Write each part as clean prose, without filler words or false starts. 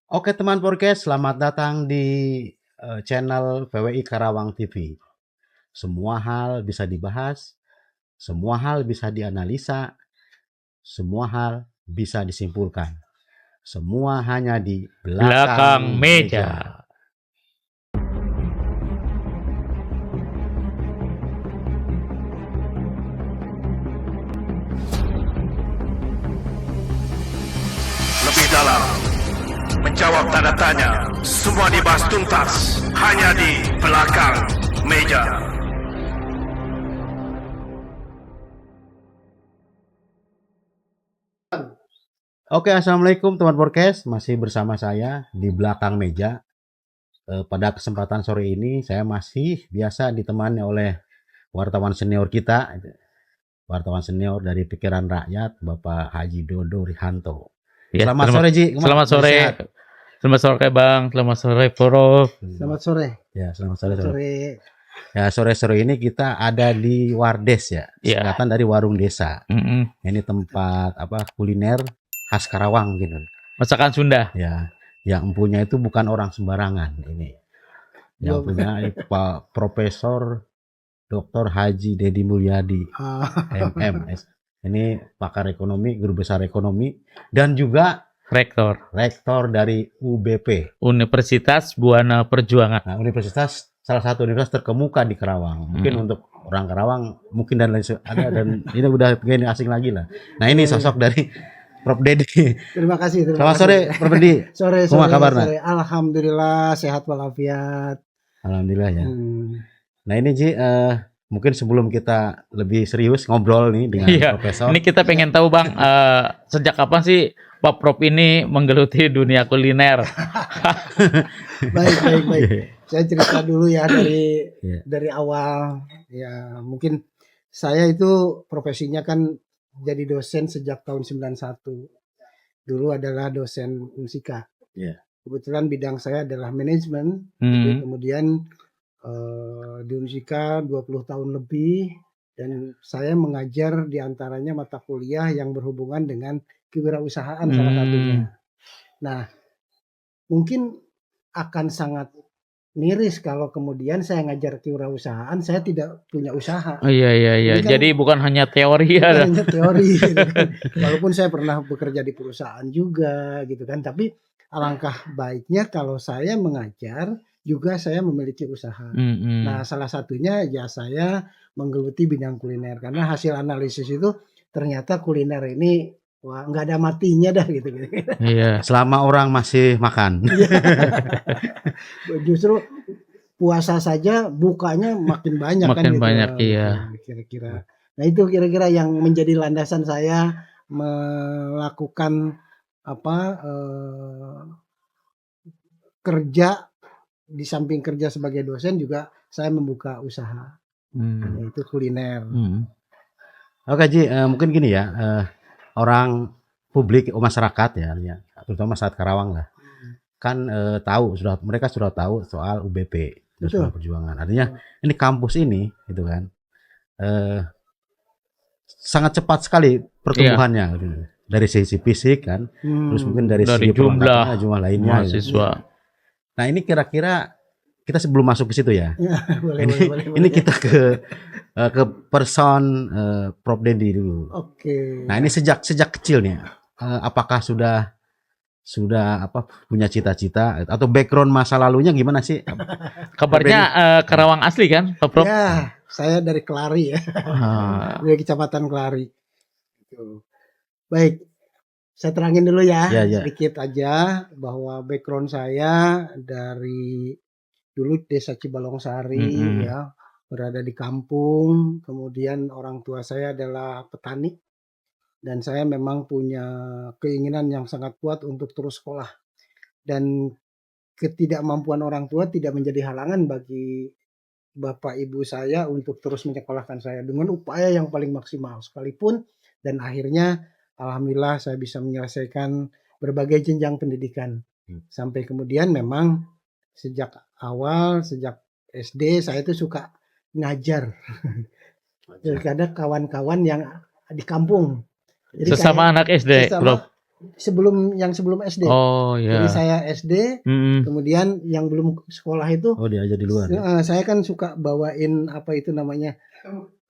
Oke teman podcast, selamat datang di channel PWI Karawang TV. Semua hal bisa dibahas, semua hal bisa dianalisa, semua hal bisa disimpulkan. Semua hanya di Belakang belakang meja. meja. Lebih dalam, menjawab tanda tanya, semua dibahas tuntas, hanya di belakang meja. Oke, assalamualaikum teman podcast, masih bersama saya di belakang meja. Pada kesempatan sore ini saya masih biasa ditemani oleh wartawan senior kita, wartawan senior dari Pikiran Rakyat, Bapak Haji Dodo Rihanto. Ya, Selamat sore Ji. Selamat sore. Selamat sore Bang. Selamat sore Prof. Selamat sore. Ya, selamat sore. Sore. Ya, sore-sore ini kita ada di Wardes ya, Ya. singkatan dari Warung Desa. Mm-mm. Ini tempat kuliner khas Karawang gitu. Masakan Sunda. Ya, yang empunya itu bukan orang sembarangan ini. Yang punya ini Pak Profesor Dr. Haji Dedi Mulyadi, MMS. Ini pakar ekonomi, guru besar ekonomi, dan juga Rektor rektor dari UBP. Universitas Buana Perjuangan. Nah, universitas salah satu universitas terkemuka di Karawang. Mungkin untuk orang Karawang mungkin dan lain ada dan ini udah begini asing lagi lah. Nah, ini sosok dari Prof Dedi. Terima kasih. Selamat sore, Prof Dedi. Sore. Kabarnya? Alhamdulillah sehat walafiat. Alhamdulillah ya. Nah, ini Ji, mungkin sebelum kita lebih serius ngobrol nih dengan Profesor. Ini kita pengen tahu Bang, sejak kapan sih Pak Prof ini menggeluti dunia kuliner? Baik. Saya cerita dulu ya dari awal. Ya, mungkin saya itu profesinya kan jadi dosen sejak tahun 91. Dulu adalah dosen musika. Yeah. Kebetulan bidang saya adalah manajemen. Jadi kemudian di Unsika 20 tahun lebih, dan saya mengajar diantaranya mata kuliah yang berhubungan dengan kewirausahaan salah satunya. Nah, mungkin akan sangat miris kalau kemudian saya ngajar kewirausahaan, saya tidak punya usaha. Oh, iya. Kan, jadi bukan hanya teori ya. Hanya teori gitu kan. Walaupun saya pernah bekerja di perusahaan juga gitu kan, tapi alangkah baiknya kalau saya mengajar juga saya memiliki usaha. Nah, salah satunya ya saya menggeluti bidang kuliner karena hasil analisis itu ternyata kuliner ini wah nggak ada matinya dah gitu. Iya. Selama orang masih makan. Justru puasa saja bukanya makin banyak kan. Makin gitu. Banyak iya. Kira-kira. Nah itu kira-kira yang menjadi landasan saya melakukan kerja. Di samping kerja sebagai dosen juga saya membuka usaha, yaitu kuliner. Oke Ji, mungkin gini ya, orang publik, masyarakat ya, terutama saat Karawang lah, kan mereka sudah tahu soal UBP, Buana Perjuangan. Artinya ini kampus ini, gitu kan, sangat cepat sekali pertumbuhannya, gitu. Dari sisi fisik kan, terus mungkin dari segi jumlah lainnya. Mahasiswa. Gitu. Nah ini kira-kira kita sebelum masuk ke situ ya. Boleh. Ini kita ke person Prof Dedi dulu. Oke. Nah ini sejak kecilnya, apakah sudah punya cita-cita atau background masa lalunya gimana sih? Kabarnya Karawang asli kan, Pak Prof? Ya, saya dari Kelari ya, dari Kecamatan Kelari. Baik. Saya terangin dulu ya, sedikit aja bahwa background saya dari dulu desa Cibalongsari ya, berada di kampung, kemudian orang tua saya adalah petani dan saya memang punya keinginan yang sangat kuat untuk terus sekolah, dan ketidakmampuan orang tua tidak menjadi halangan bagi bapak ibu saya untuk terus menyekolahkan saya dengan upaya yang paling maksimal sekalipun, dan akhirnya alhamdulillah saya bisa menyelesaikan berbagai jenjang pendidikan. Sampai kemudian memang sejak SD saya itu suka ngajar. Jadi ada kawan-kawan yang di kampung. Jadi sesama anak SD, Prof. sebelum SD. Oh Jadi ya. saya SD, kemudian yang belum sekolah itu. Oh dia aja di luar. Saya kan suka bawain apa itu namanya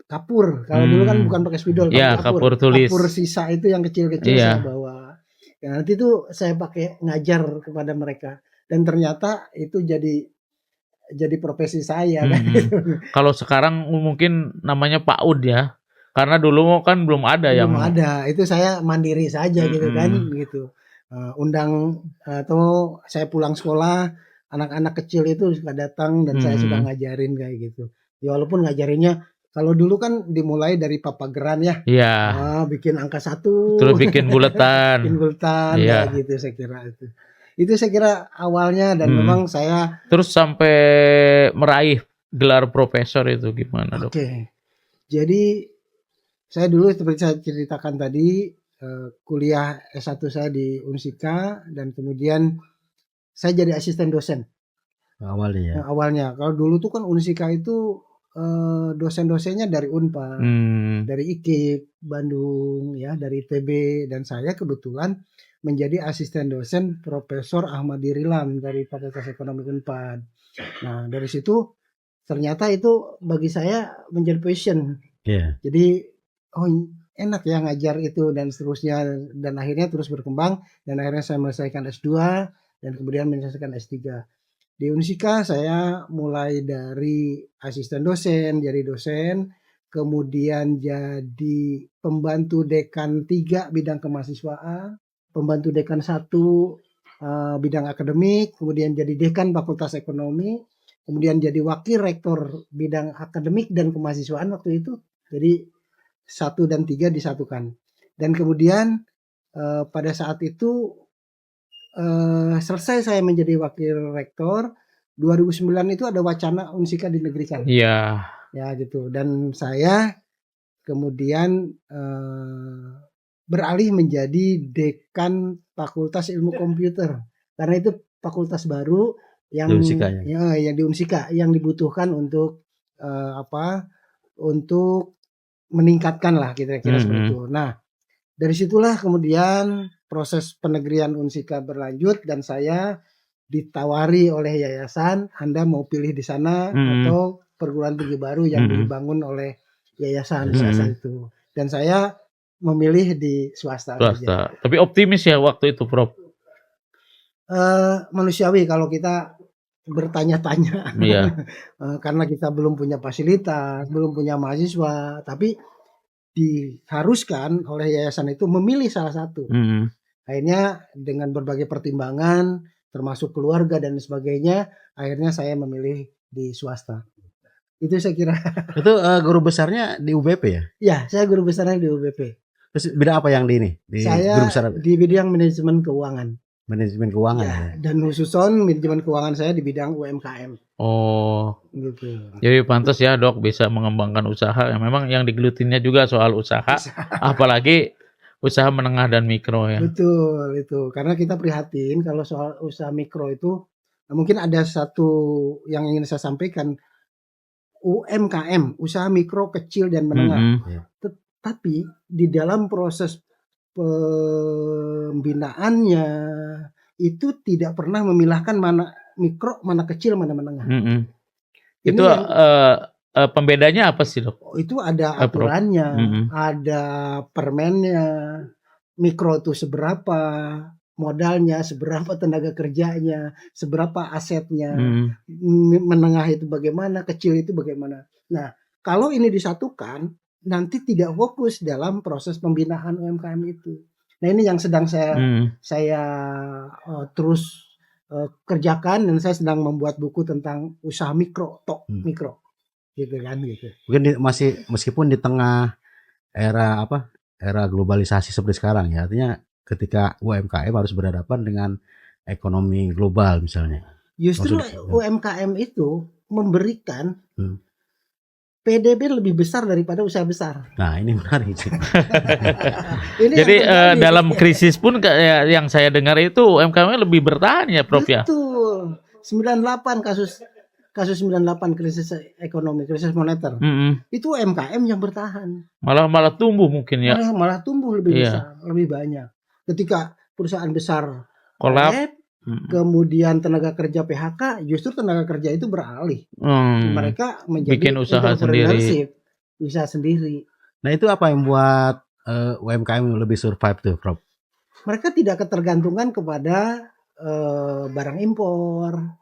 kapur. Kalau dulu kan bukan pakai spidol, Ya, pakai kapur tulis. Kapur sisa itu yang kecil-kecil Iya. saya bawa. Ya, nanti tuh saya pakai ngajar kepada mereka. Dan ternyata itu jadi profesi saya kan. Kalau sekarang mungkin namanya PAUD ya. Karena dulu kan belum ada yang. Belum ada. Itu saya mandiri saja gitu kan gitu. Undang atau saya pulang sekolah, anak-anak kecil itu suka datang dan saya suka ngajarin kayak gitu. Ya walaupun ngajarinnya kalau dulu kan dimulai dari papageran ya. Iya. Bikin angka 1. Terus bikin buletan. Bikin buletan Iya. kayak gitu saya kira itu. Itu saya kira awalnya dan memang saya terus sampai meraih gelar profesor itu gimana, Dok? Oke. Jadi saya dulu seperti saya ceritakan tadi kuliah S1 saya di Unsika dan kemudian saya jadi asisten dosen. Awalnya ya. Awalnya. Kalau dulu tuh kan Unsika itu dosen-dosennya dari Unpad, dari IKIP Bandung ya, dari ITB dan saya kebetulan menjadi asisten dosen Profesor Ahmad Dirilam dari Fakultas Ekonomi Unpad. Nah, dari situ ternyata itu bagi saya menjadi passion. Yeah. Jadi enak ya ngajar itu dan seterusnya dan akhirnya terus berkembang dan akhirnya saya menyelesaikan S2 dan kemudian menyelesaikan S3. Di Unsika saya mulai dari asisten dosen, jadi dosen, kemudian jadi pembantu dekan 3 bidang kemahasiswaan, pembantu dekan 1 bidang akademik, kemudian jadi dekan Fakultas Ekonomi, kemudian jadi wakil rektor bidang akademik dan kemahasiswaan waktu itu. Jadi 1 dan 3 disatukan. Dan kemudian pada saat itu selesai saya menjadi wakil rektor, 2009 itu ada wacana Unsika dinegrikan. Iya. Ya gitu. Dan saya kemudian beralih menjadi dekan Fakultas Ilmu Komputer. Karena itu fakultas baru yang di Unsika yang dibutuhkan untuk untuk meningkatkan lah kira-kira seperti itu. Nah, dari situlah kemudian proses penegrian Unsika berlanjut dan saya ditawari oleh yayasan, Anda mau pilih di sana atau perguruan tinggi baru yang dibangun oleh yayasan itu. Dan saya memilih di swasta. Aja. Tapi optimis ya waktu itu, Prof. Manusiawi kalau kita bertanya-tanya. Iya. Karena kita belum punya fasilitas, belum punya mahasiswa, tapi diharuskan oleh yayasan itu memilih salah satu. Akhirnya dengan berbagai pertimbangan, termasuk keluarga dan sebagainya, akhirnya saya memilih di swasta. Itu saya kira. Itu guru besarnya di UBP ya? Ya, saya guru besarnya di UBP. Terus bidang apa yang di ini? Saya guru besar di bidang manajemen keuangan. Manajemen keuangan ya. Dan khususon manajemen keuangan saya di bidang UMKM. Oh, gitu. Jadi pantas ya, Dok, bisa mengembangkan usaha. Memang yang digelutinnya juga soal usaha. Apalagi usaha menengah dan mikro ya. Betul itu. Karena kita prihatin kalau soal usaha mikro itu mungkin ada satu yang ingin saya sampaikan. UMKM, usaha mikro kecil dan menengah. Tapi di dalam proses pembinaannya itu tidak pernah memilahkan mana mikro, mana kecil, mana menengah. Itu pembedanya apa sih, Dok? Itu ada aturannya, ada permennya. Mikro itu seberapa modalnya, seberapa tenaga kerjanya, seberapa asetnya. Menengah itu bagaimana, kecil itu bagaimana. Nah, kalau ini disatukan, nanti tidak fokus dalam proses pembinaan UMKM itu. Nah, ini yang sedang saya terus kerjakan dan saya sedang membuat buku tentang usaha mikro, mikro. Gitu kan gitu. Mungkin meskipun di tengah era globalisasi seperti sekarang ya, artinya ketika UMKM harus berhadapan dengan ekonomi global misalnya. Justru UMKM itu memberikan PDB lebih besar daripada usaha besar. Nah, ini menarik sih. Jadi dalam krisis pun yang saya dengar itu UMKM lebih bertahan ya, Prof. Ya. Betul. 98 kasus 98 krisis ekonomi, krisis moneter. Itu UMKM yang bertahan. Malah tumbuh mungkin ya. Malah tumbuh lebih besar, lebih banyak. Ketika perusahaan besar Kolap. collapse, kemudian tenaga kerja PHK, justru tenaga kerja itu beralih. Mereka menjadi bikin usaha sendiri. Usaha sendiri. Nah itu apa yang buat UMKM lebih survive tuh, Prof? Mereka tidak ketergantungan kepada barang impor.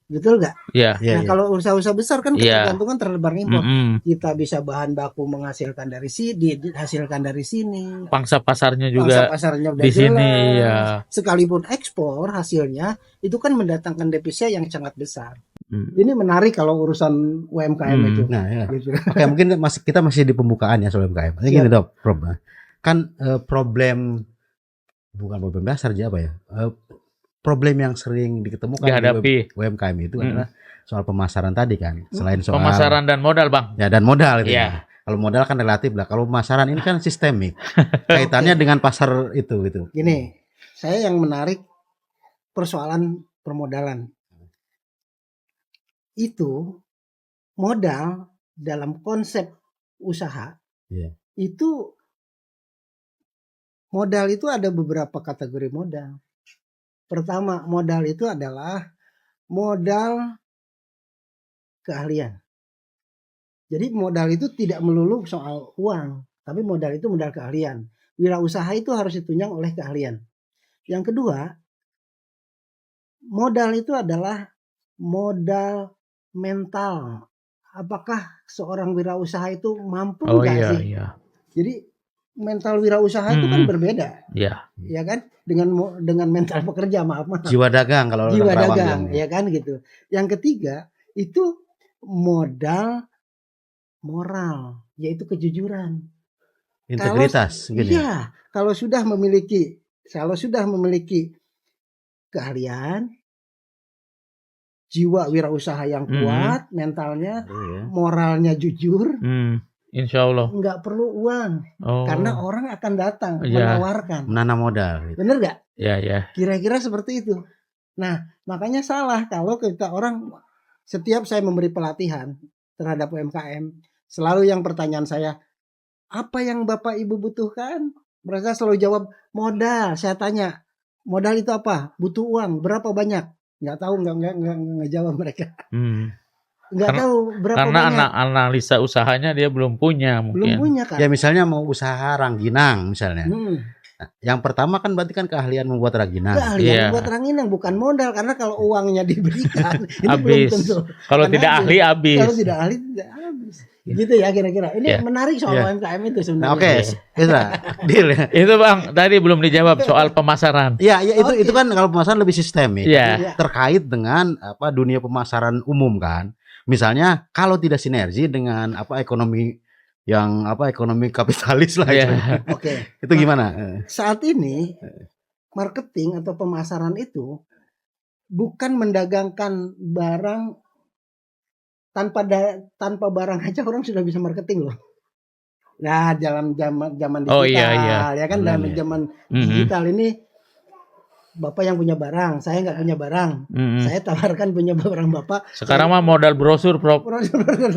Betul nggak? Iya. Nah, kalau usaha-usaha besar kan ketergantungan terhadap barang impor. Kita bisa bahan baku menghasilkan dari sini, dihasilkan dari sini. Pangsa pasarnya juga pasarnya udah di jelas. sini ya. Sekalipun ekspor hasilnya itu kan mendatangkan devisa yang sangat besar. Ini menarik kalau urusan UMKM itu. Nah, ya. Gitu. Oke, mungkin kita masih di pembukaan ya soal UMKM. Ini gini, Dok, Prof. Kan bukan problem dasar aja apa ya? Problem yang sering diketemukan dihadapi di UMKM itu adalah soal pemasaran tadi kan. Selain soal pemasaran dan modal, Bang. Ya, dan modal gitu. Ya. Kalau modal kan relatif lah. Kalau pemasaran ini kan sistemik. Kaitannya dengan pasar itu gitu. Gini, saya yang menarik persoalan permodalan. Itu modal dalam konsep usaha. Itu modal itu ada beberapa kategori modal. Pertama, modal itu adalah modal keahlian. Jadi modal itu tidak melulu soal uang, tapi modal itu modal keahlian. Wirausaha itu harus ditunjang oleh keahlian. Yang kedua, modal itu adalah modal mental. Apakah seorang wirausaha itu mampu nggak sih? Iya. Jadi mental wirausaha itu kan berbeda. Iya. Ya kan? Dengan mental pekerja, maaf. Jiwa dagang kalau jiwa dagang, ya kan gitu. Yang ketiga, itu modal moral, yaitu kejujuran. Integritas gitu. Iya, kalau sudah memiliki keahlian, jiwa wirausaha yang kuat, mentalnya, moralnya jujur, insya Allah nggak perlu uang, karena orang akan datang menawarkan, menanam modal. Gitu. Bener nggak? Ya. Kira-kira seperti itu. Nah, makanya salah kalau kita orang, setiap saya memberi pelatihan terhadap UMKM, selalu yang pertanyaan saya, apa yang Bapak Ibu butuhkan? Mereka selalu jawab modal. Saya tanya, modal itu apa? Butuh uang. Berapa banyak? Nggak tahu, nggak jawab mereka. Nggak tahu berapa karena banyak. Karena analisa usahanya dia belum punya mungkin. Belum punya kan? Ya misalnya mau usaha rangginang misalnya. Nah, yang pertama kan berarti kan keahlian membuat rangginang. Keahlian membuat rangginang bukan modal, karena kalau uangnya diberikan itu habis. belum tentu. Kalau tidak ahli habis. Kalau tidak ahli tidak habis. Gitu ya kira-kira. Ini menarik soal UMKM itu sebenarnya. Nah, oke. Deal ya. Itu Bang, tadi belum dijawab soal pemasaran. Iya, itu kan kalau pemasaran lebih sistemik. Terkait dengan dunia pemasaran umum kan. Misalnya kalau tidak sinergi dengan ekonomi kapitalis lah itu. Itu gimana? Saat ini marketing atau pemasaran itu bukan mendagangkan barang, tanpa barang aja orang sudah bisa marketing loh. Nah, dalam zaman digital ya kan, dalam zaman digital ini Bapak yang punya barang, saya nggak punya barang. Saya tawarkan punya barang Bapak. Sekarang mah modal brosur, Prof.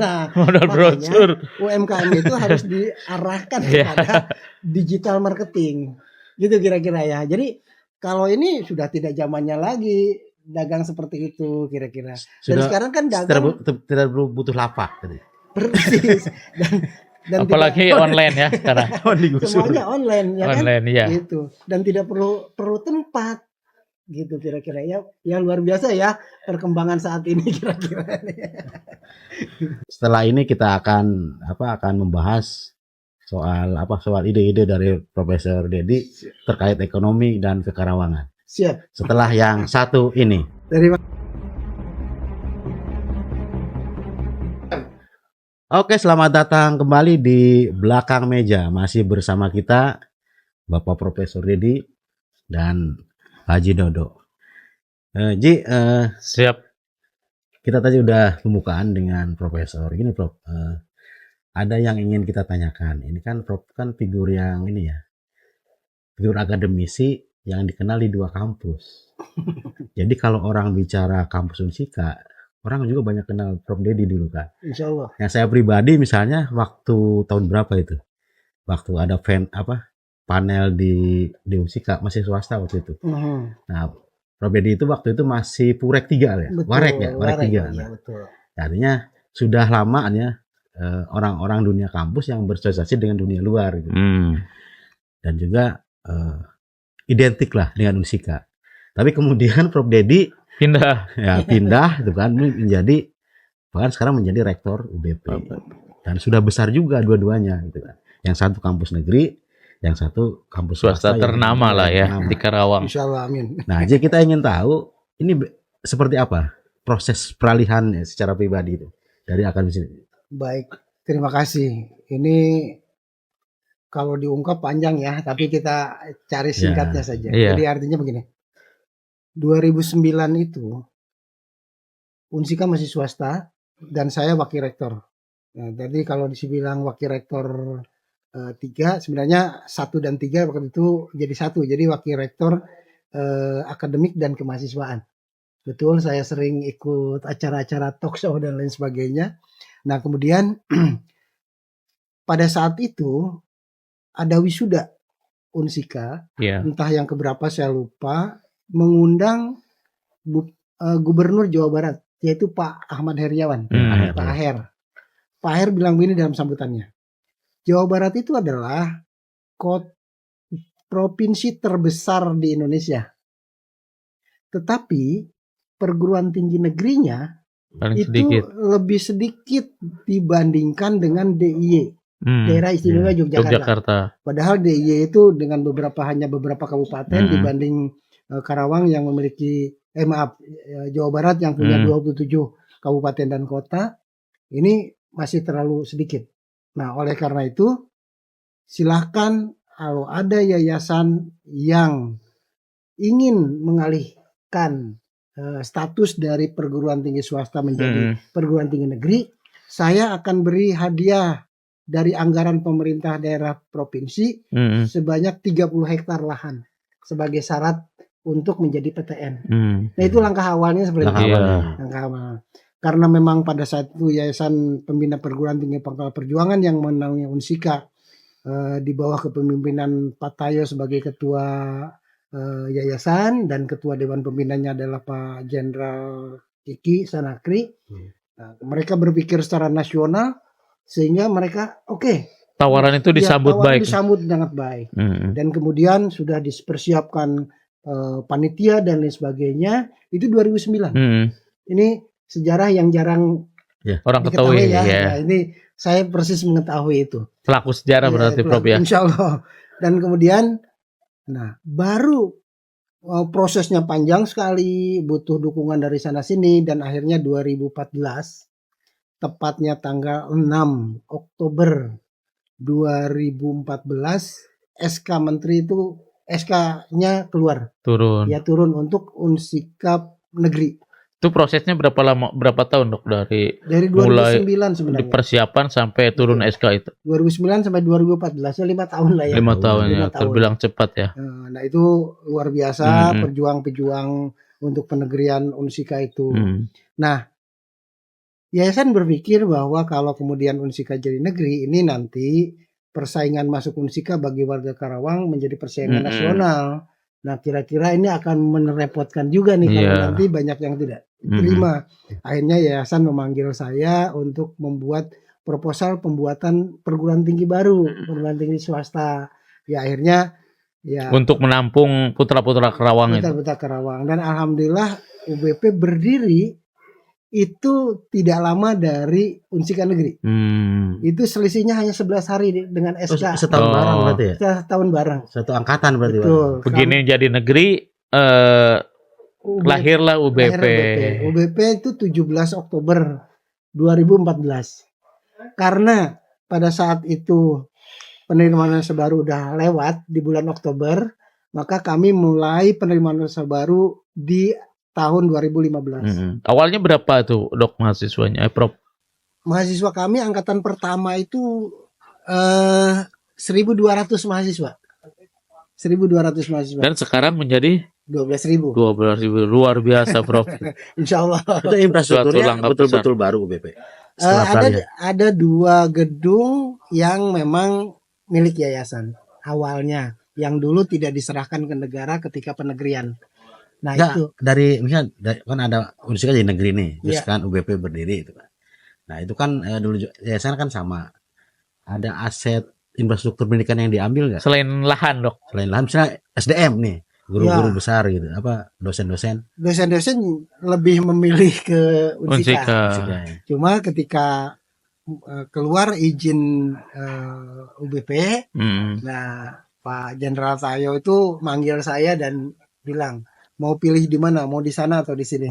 Nah, modal brosur. UMKM itu harus diarahkan kepada digital marketing. Gitu kira-kira ya. Jadi kalau ini sudah tidak zamannya lagi dagang seperti itu kira-kira. Dan sekarang kan dagang tidak butuh lapak gitu. Persis. Dan apalagi tidak, online ya sekarang. Semuanya online ya online, kan? Ya. Gitu. Dan tidak perlu tempat. Gitu kira-kira ya luar biasa ya perkembangan saat ini kira-kira. Setelah ini kita akan membahas soal ide-ide dari Profesor Dedi terkait ekonomi dan kekarawangan. Siap. Setelah yang satu ini. Oke, selamat datang kembali di belakang meja. Masih bersama kita Bapak Profesor Dedi dan Haji Dodo. Siap. Kita tadi udah pembukaan dengan Profesor. Gini Prof, ada yang ingin kita tanyakan. Ini kan Prof kan figur yang ini ya, figur akademisi yang dikenal di 2 kampus. Jadi kalau orang bicara kampus Unsika, orang juga banyak kenal Prof Dedi dulu kan. Insya Allah. Yang saya pribadi misalnya waktu tahun berapa itu? Waktu ada panel di Unsika masih swasta waktu itu. Nah, Prof Dedi itu waktu itu masih Purek 3 ya, Betul, Warek 3. ya, Nah, betul. artinya sudah lama ya orang-orang dunia kampus yang bersosialisasi dengan dunia luar gitu. Dan juga identik lah dengan Unsika. Tapi kemudian Prof Dedi pindah itu kan menjadi, bahkan sekarang menjadi rektor UBP. Dan sudah besar juga dua-duanya gitu kan. Yang satu kampus negeri, yang satu kampus swasta ternama lah ya di Karawang. Insyaallah, amin. Nah, jadi kita ingin tahu ini seperti apa proses peralihan secara pribadi itu dari akademisi ini. Baik, terima kasih. Ini kalau diungkap panjang ya, tapi kita cari singkatnya saja. Jadi artinya begini. 2009 itu Unsika masih swasta dan saya wakil rektor. Nah, jadi kalau dibilang wakil rektor 3, sebenarnya 1 dan 3 waktu itu jadi 1. Jadi wakil rektor akademik dan kemahasiswaan. Betul, saya sering ikut acara-acara talk show dan lain sebagainya. Nah, kemudian pada saat itu ada wisuda Unsika, entah yang keberapa saya lupa, mengundang Gubernur Jawa Barat, yaitu Pak Ahmad Heriawan, Pak Aher. Pak Aher bilang begini dalam sambutannya, Jawa Barat itu adalah provinsi terbesar di Indonesia. Tetapi perguruan tinggi negerinya lebih sedikit dibandingkan dengan DIY, Daerah Istimewa Yogyakarta. Padahal DIY itu dengan hanya beberapa kabupaten dibanding Karawang yang memiliki Jawa Barat yang punya 27 kabupaten dan kota, ini masih terlalu sedikit. Nah, oleh karena itu silahkan kalau ada yayasan yang ingin mengalihkan status dari perguruan tinggi swasta menjadi perguruan tinggi negeri, saya akan beri hadiah dari anggaran pemerintah daerah provinsi sebanyak 30 hektar lahan sebagai syarat untuk menjadi PTN. Nah, itu langkah awalnya seperti itu. Langkah awal. Karena memang pada saat itu Yayasan Pembina Perguruan Tinggi Pangkal Perjuangan yang menaungi Unsika di bawah kepemimpinan Pak Tayo sebagai ketua yayasan dan ketua dewan pembinanya adalah Pak Jenderal Kiki Sanakri. Nah, mereka berpikir secara nasional sehingga mereka tawaran itu disambut baik. Disambut sangat baik. Dan kemudian sudah dipersiapkan panitia dan lain sebagainya. Itu 2009. Ini sejarah yang jarang orang ketahui ya. Nah, ini saya persis mengetahui itu. Pelaku sejarah berarti Prof ya. Insya Allah. Dan kemudian, baru prosesnya panjang sekali, butuh dukungan dari sana sini, dan akhirnya 2014, tepatnya tanggal 6 Oktober 2014, SK Menteri itu SK-nya keluar. Turun. Ya, turun untuk Unsika negeri. Itu prosesnya berapa tahun Dok dari 2009 mulai sebenarnya. persiapan sampai turun SK itu? 2009 sampai 2014, 5 tahun lah ya. 5 tahun ya, terbilang cepat ya. Nah, itu luar biasa pejuang-pejuang untuk penegrian Unsika itu. Nah, yayasan berpikir bahwa kalau kemudian Unsika jadi negeri, ini nanti persaingan masuk Unsika bagi warga Karawang menjadi persaingan nasional. Nah, kira-kira ini akan merepotkan juga nih kalau nanti banyak yang tidak diterima. Akhirnya yayasan memanggil saya untuk membuat proposal pembuatan perguruan tinggi baru, perguruan tinggi swasta. Ya, akhirnya untuk menampung putra-putra Karawang itu. Putra-putra Karawang. Dan alhamdulillah UBP berdiri itu tidak lama dari Unsika negeri. Itu selisihnya hanya 11 hari dengan SK. Setahun bareng berarti ya? Setahun bareng. Satu angkatan berarti. Betul. Begini jadi negeri, lahirlah UBP. UBP itu 17 Oktober 2014. Karena pada saat itu penerimaan mahasiswa baru udah lewat di bulan Oktober, maka kami mulai penerimaan mahasiswa baru di tahun 2015. Awalnya berapa tuh Dok mahasiswanya, Prof? Mahasiswa kami angkatan pertama itu 1.200 mahasiswa. 1.200 mahasiswa. Dan sekarang menjadi 12.000. 12.000, luar biasa Prof. Insya Allah. Itu infrastrukturnya betul-betul baru UBP. Ada 2 gedung yang memang milik yayasan awalnya. yang dulu tidak diserahkan ke negara ketika penegrian. Nah Enggak, itu misalnya kan ada Unsika jadi negeri nih, terus Iya. kan UBP berdiri itu kan. Nah itu kan dulu yayasan kan sama. Ada aset infrastruktur pendidikan yang diambil nggak? Selain lahan, Dok. Selain lahan, misalnya SDM nih, guru-guru Ya. besar gitu, apa dosen-dosen. dosen-dosen lebih memilih ke Unsika. Unsika. Ya. Cuma ketika keluar izin UBP, nah Pak Jenderal Tayo itu manggil saya dan bilang mau pilih di mana, mau di sana atau di sini.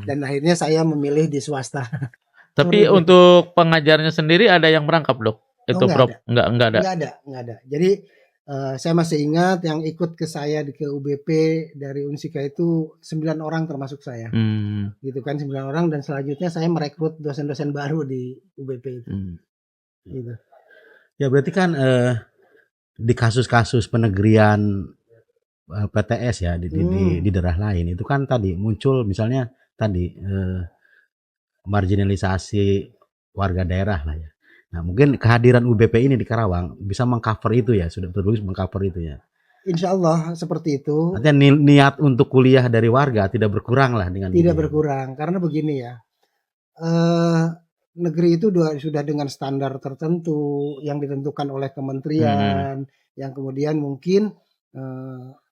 Dan akhirnya saya memilih di swasta. Tapi untuk pengajarnya sendiri ada yang merangkap, Dok? Itu nggak Prof? ada. Enggak ada. Nggak ada. Jadi saya masih ingat yang ikut ke saya ke UBP dari Unsika itu 9 orang termasuk saya. Gitu kan, 9 orang, dan selanjutnya saya merekrut dosen-dosen baru di UBP itu. Gitu. Ya berarti kan di kasus-kasus penegrian PTS ya di daerah lain itu kan tadi muncul misalnya tadi marginalisasi warga daerah lah ya. Nah mungkin kehadiran UBP ini di Karawang bisa mengcover itu ya, sudah terus mengcover itu ya. Insya Allah seperti itu. Artinya niat untuk kuliah dari warga tidak berkurang lah dengan Tidak ini. berkurang, karena begini ya, negeri itu sudah dengan standar tertentu yang ditentukan oleh kementerian, yang kemudian mungkin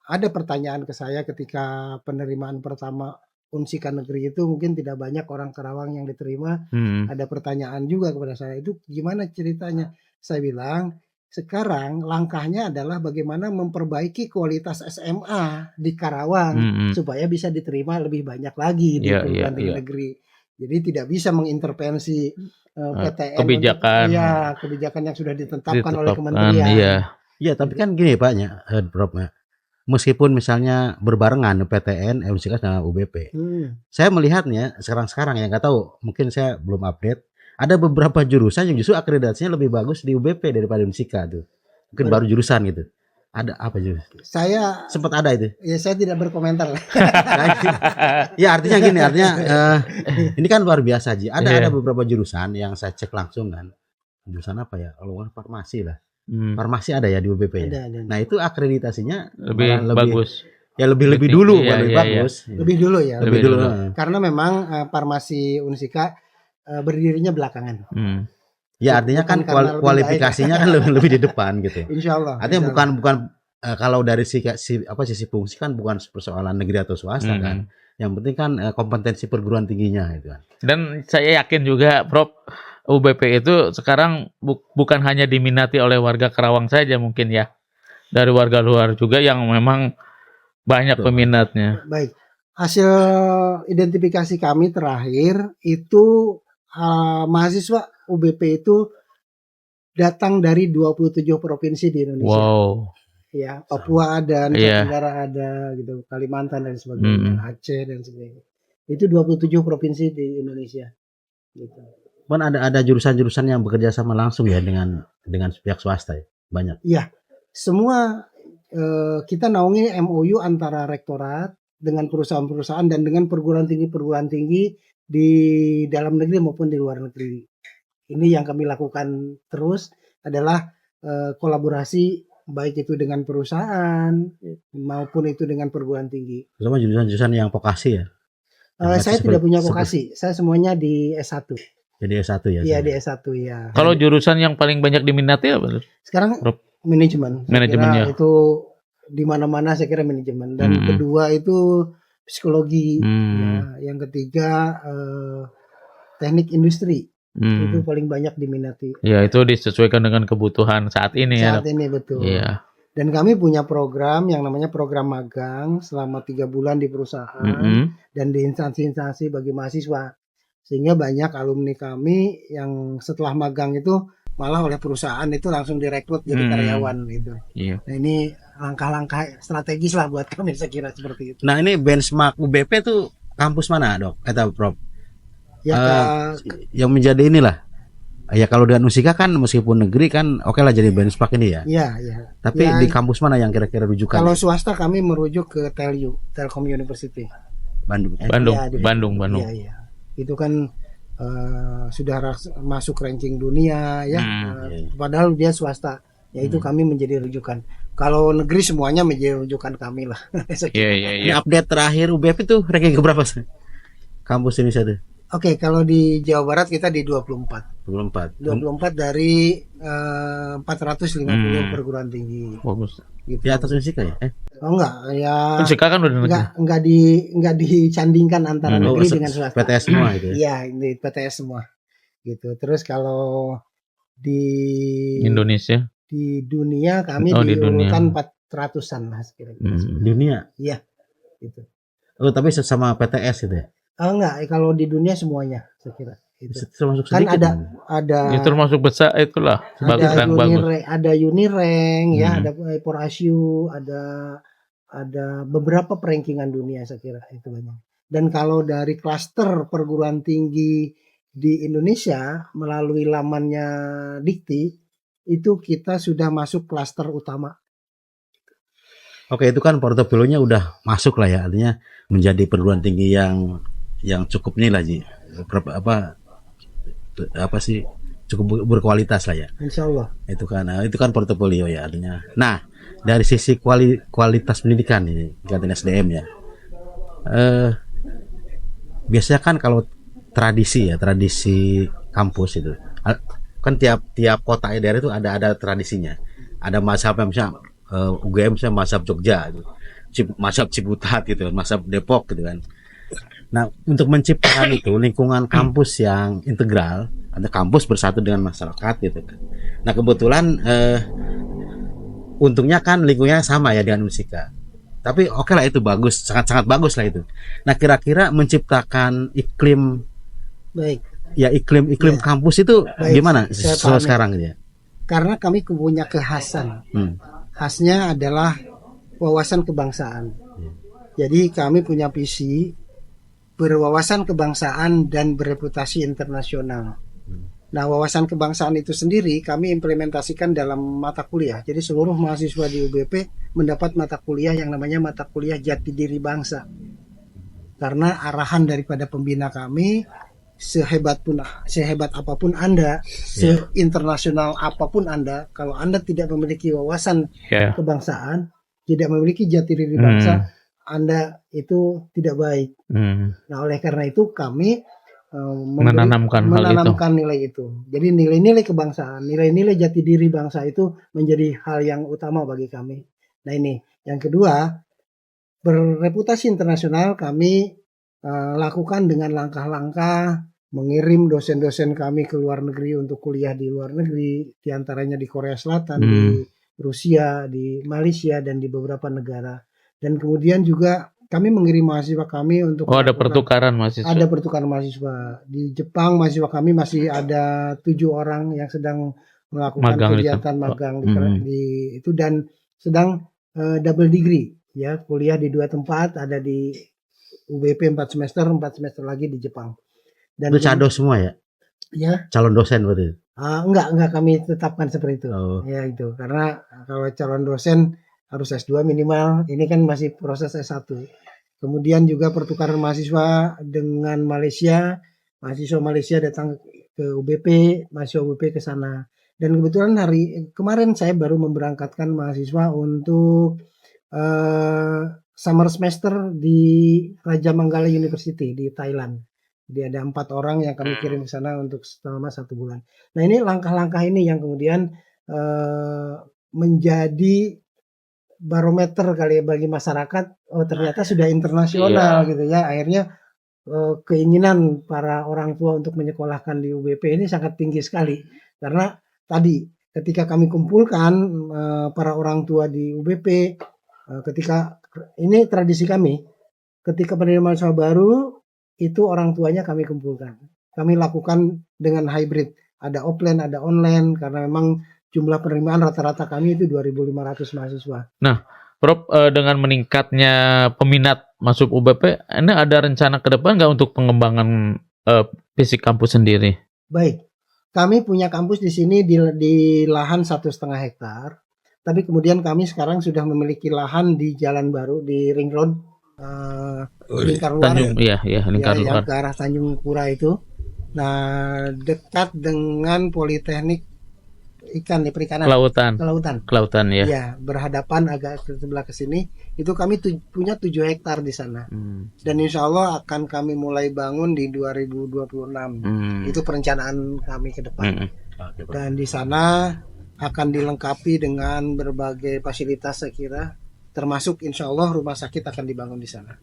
ada pertanyaan ke saya ketika penerimaan pertama Unsika negeri itu, mungkin tidak banyak orang Karawang yang diterima. Ada pertanyaan juga kepada saya, itu gimana ceritanya? Saya bilang sekarang langkahnya adalah bagaimana memperbaiki kualitas SMA di Karawang supaya bisa diterima lebih banyak lagi di perguruan tinggi negeri. Jadi tidak bisa mengintervensi PTN kebijakan yang sudah ditetapkan oleh kementerian. Iya, tapi kan gini Pak, Prof. Meskipun misalnya berbarengan PTN, Unsika sama UBP, saya melihatnya sekarang ya, nggak tahu, mungkin saya belum update. Ada beberapa jurusan yang justru akreditasinya lebih bagus di UBP daripada Unsika tuh. Mungkin baru jurusan gitu. Ada apa jurusan? Saya sempat ada itu. Ya saya tidak berkomentar. Ya artinya gini, ini kan luar biasa Ji. Ada beberapa jurusan yang saya cek langsung kan. Jurusan apa ya? Kalau farmasi lah. Farmasi ada ya di UBP ya. Ada. Nah itu akreditasinya lebih bagus. Ya lebih dulu, lebih bagus. Lebih dulu ya. Lebih dulu. Karena memang farmasi Unsika berdirinya belakangan. Ya artinya kan kualifikasinya kan lebih di depan gitu. Insya Allah. Artinya bukan kalau dari sisi fungsi kan bukan persoalan negeri atau swasta kan. Yang penting kan kompetensi perguruan tingginya itu kan. Dan saya yakin juga Prof, UBP itu sekarang bukan hanya diminati oleh warga Karawang saja mungkin ya. Dari warga luar juga yang memang banyak peminatnya. Baik. Hasil identifikasi kami terakhir itu mahasiswa UBP itu datang dari 27 provinsi di Indonesia. Wow. Ya, Papua ada, Nusa Tenggara ada, gitu, Kalimantan dan sebagainya, Aceh dan sebagainya. Itu 27 provinsi di Indonesia. Gitu. Kan ada jurusan-jurusan yang bekerja sama langsung ya dengan pihak swasta ya, banyak. Iya, semua kita naungi MOU antara rektorat dengan perusahaan-perusahaan dan dengan perguruan tinggi di dalam negeri maupun di luar negeri. Ini yang kami lakukan terus adalah kolaborasi baik itu dengan perusahaan maupun itu dengan perguruan tinggi. Terutama jurusan-jurusan yang vokasi ya. Saya tidak punya vokasi, saya semuanya di S1. Jadi S1 ya? Iya di S1 ya. Kalau jurusan yang paling banyak diminati apa? Sekarang manajemen. Manajemennya. Itu di mana-mana saya kira manajemen. Dan kedua itu psikologi. Ya. Yang ketiga teknik industri. Itu paling banyak diminati. Ya itu disesuaikan dengan kebutuhan saat ini ya. Saat ini betul. Iya. Dan kami punya program yang namanya program magang selama 3 bulan di perusahaan dan di instansi-instansi bagi mahasiswa. Sehingga banyak alumni kami yang setelah magang itu malah oleh perusahaan itu langsung direkrut jadi karyawan gitu. Iya. Nah ini langkah-langkah strategis lah buat kami, saya kira seperti itu. Nah ini benchmark UBP tuh kampus mana Dok? Prof? Ya, yang menjadi inilah. Ya kalau dengan Unsika kan meskipun negeri kan oke lah jadi benchmark ini ya. Iya. Tapi di kampus mana yang kira-kira rujukan? Kalau swasta kami merujuk ke TELU, Telkom University. Bandung. Bandung. Iya. Itu kan sudah masuk ranking dunia ya. Padahal dia swasta yaitu kami menjadi rujukan. Kalau negeri semuanya menjadi rujukan kami lah. Ini update terakhir UBP itu ranking keberapa sih? Kampus ini satu. Oke, kalau di Jawa Barat kita di 24 dari 450 perguruan tinggi. Bagus. Gitu. Di atas Unsika ya? Oh enggak, ya. Unsika kan udah enggak dicandingkan antara negeri dengan swasta. PTS semua gitu ya? Iya, ini PTS semua. Gitu. Terus kalau di Indonesia, di dunia kami diurutan 400-an lah kira-kira. Dunia? Iya, gitu. Oh, tapi sesama PTS gitu ya? Enggak, kalau di dunia semuanya saya kira. Itu. Termasuk Kan sedikit, ada itu termasuk besar itulah bagus. Ada Unirank ya, ada Porasio, ada beberapa perankingan dunia saya kira itu banyak. Dan kalau dari klaster perguruan tinggi di Indonesia melalui lamannya Dikti itu kita sudah masuk klaster utama. Oke, itu kan portofolionya udah masuk lah ya, artinya menjadi perguruan tinggi yang cukup nih lah Ji. Apa sih, cukup berkualitas lah ya. Insya Allah. Itu kan portofolio ya artinya. Nah, dari sisi kualitas pendidikan ini ikatan SDM ya. Biasanya kan kalau tradisi kampus itu kan tiap kota daerah itu ada tradisinya. Ada mazhabnya, misalnya UGM misalnya mazhab Jogja gitu. Mazhab Ciputat gitu, mazhab Depok gitu kan. Nah, untuk menciptakan itu lingkungan kampus yang integral, ada kampus bersatu dengan masyarakat gitu kan. Nah, kebetulan untungnya kan lingkungannya sama ya dengan Unsika. Tapi oke lah, itu bagus, sangat-sangat bagus lah itu. Nah, kira-kira menciptakan iklim kampus itu gimana sekarang gitu ya? Karena kami punya kekhasan. Khasnya adalah wawasan kebangsaan. Jadi kami punya visi berwawasan kebangsaan dan bereputasi internasional. Nah, wawasan kebangsaan itu sendiri kami implementasikan dalam mata kuliah. Jadi seluruh mahasiswa di UBP mendapat mata kuliah yang namanya mata kuliah Jati Diri Bangsa. Karena arahan daripada pembina kami, sehebat apapun Anda, seinternasional apapun Anda, kalau Anda tidak memiliki wawasan kebangsaan, tidak memiliki jati diri bangsa, Anda itu tidak baik. Nah, oleh karena itu kami menanamkan nilai itu. Jadi nilai-nilai kebangsaan, nilai-nilai jati diri bangsa itu menjadi hal yang utama bagi kami. Nah, ini yang kedua, berreputasi internasional kami lakukan dengan langkah-langkah mengirim dosen-dosen kami ke luar negeri untuk kuliah di luar negeri, diantaranya di Korea Selatan, di Rusia, di Malaysia, dan di beberapa negara. Dan kemudian juga kami mengirim mahasiswa kami untuk ada pertukaran mahasiswa. Ada pertukaran mahasiswa. Di Jepang mahasiswa kami masih ada 7 orang yang sedang melakukan kegiatan magang di itu, dan sedang double degree ya, kuliah di 2 tempat, ada di UBP 4 semester lagi di Jepang. Dan itu cado semua ya? Ya. Calon dosen berarti? Enggak kami tetapkan seperti itu. Ya itu, karena kalau calon dosen harus S2 minimal, ini kan masih proses S1. Kemudian juga pertukaran mahasiswa dengan Malaysia, mahasiswa Malaysia datang ke UBP, mahasiswa UBP ke sana. Dan kebetulan hari kemarin saya baru memberangkatkan mahasiswa untuk summer semester di Raja Manggala University di Thailand. Jadi ada 4 orang yang kami kirim ke sana untuk selama 1 bulan. Nah, ini langkah-langkah ini yang kemudian menjadi barometer kali ya bagi masyarakat. Oh, ternyata sudah internasional gitu ya. Akhirnya keinginan para orang tua untuk menyekolahkan di UBP ini sangat tinggi sekali. Karena tadi ketika kami kumpulkan para orang tua di UBP, ketika ini tradisi kami, ketika penerimaan mahasiswa baru itu orang tuanya kami kumpulkan. Kami lakukan dengan hybrid, ada offline, ada online, karena memang jumlah penerimaan rata-rata kami itu 2.500 mahasiswa. Nah, Prof, dengan meningkatnya peminat masuk UBP, ini ada rencana ke depan nggak untuk pengembangan fisik kampus sendiri? Baik, kami punya kampus di sini di lahan 1,5 hektar. Tapi kemudian kami sekarang sudah memiliki lahan di Jalan Baru, di Ring Road, Lingkar Luar. Lingkar Luar. Yang ke arah Tanjung Pura itu. Nah, dekat dengan Politeknik ikan nih, perikanan. Kelautan ya. Ya, berhadapan agak ke sebelah ke sini. Itu kami punya 7 hektar di sana. Dan insya Allah akan kami mulai bangun di 2026. Itu perencanaan kami ke depan. Dan di sana akan dilengkapi dengan berbagai fasilitas saya kira. Termasuk insya Allah rumah sakit akan dibangun di sana.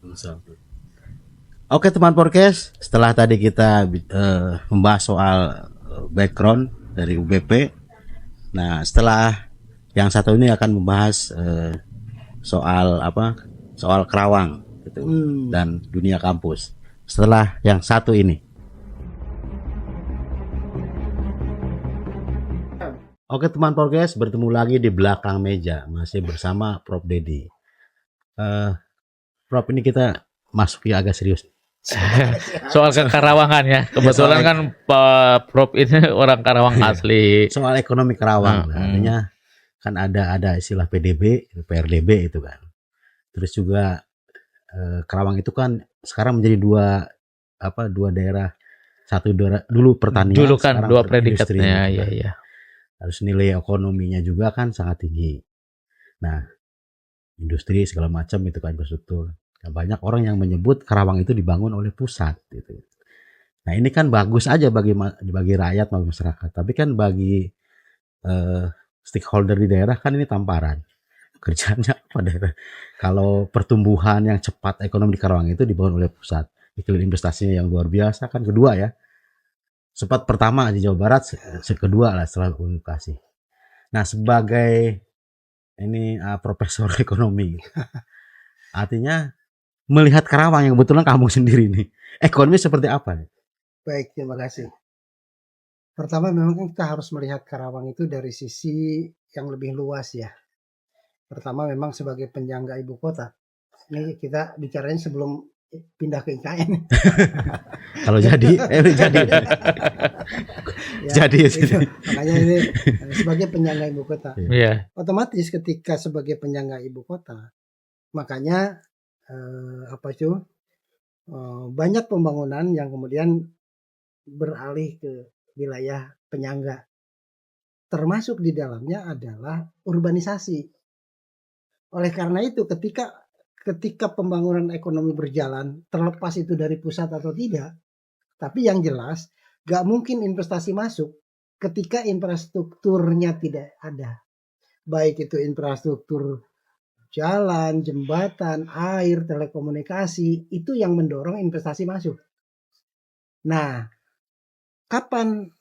Oke teman podcast, setelah tadi kita membahas soal background dari UBP, nah setelah yang satu ini akan membahas soal Kerawang gitu, dan dunia kampus. Setelah yang satu ini. Oke teman podcast, bertemu lagi di belakang meja, masih bersama Prof Dedi. Prof, ini kita masuki agak serius. Soal kekarawangan ya. Kebetulan kan Pak Prof ini orang Karawang asli. Soal ekonomi Karawang, artinya kan ada istilah PDB, PRDB itu kan. Terus juga Karawang itu kan sekarang menjadi dua daerah, satu daerah dulu pertanian, dulu kan dua predikatnya, gitu, ya. Harus nilai ekonominya juga kan sangat tinggi. Nah, industri segala macam itu kan infrastruktur. Nah, banyak orang yang menyebut Karawang itu dibangun oleh pusat gitu. Nah, ini kan bagus aja bagi rakyat, bagi masyarakat. Tapi kan bagi stakeholder di daerah kan ini tamparan. Kerjanya apa daerah? Kalau pertumbuhan yang cepat ekonomi di Karawang itu dibangun oleh pusat. Iklim investasinya yang luar biasa kan kedua ya. Sempat pertama di Jawa Barat, kedua lah setelah komunikasi. Nah, sebagai ini profesor ekonomi, artinya melihat Karawang yang kebetulan kampung sendiri nih, ekonomi seperti apa? Baik, terima kasih. Pertama memang kita harus melihat Karawang itu dari sisi yang lebih luas ya. Pertama memang sebagai penyangga ibu kota. Ini kita bicaranya sebelum pindah ke IKN. Kalau jadi. Jadi makanya ini sebagai penyangga ibu kota. Yeah. Otomatis ketika sebagai penyangga ibu kota, makanya banyak pembangunan yang kemudian beralih ke wilayah penyangga. Termasuk di dalamnya adalah urbanisasi. Oleh karena itu ketika pembangunan ekonomi berjalan, terlepas itu dari pusat atau tidak, tapi yang jelas gak mungkin investasi masuk ketika infrastrukturnya tidak ada. Baik itu infrastruktur jalan, jembatan, air, telekomunikasi, itu yang mendorong investasi masuk. Nah, kapan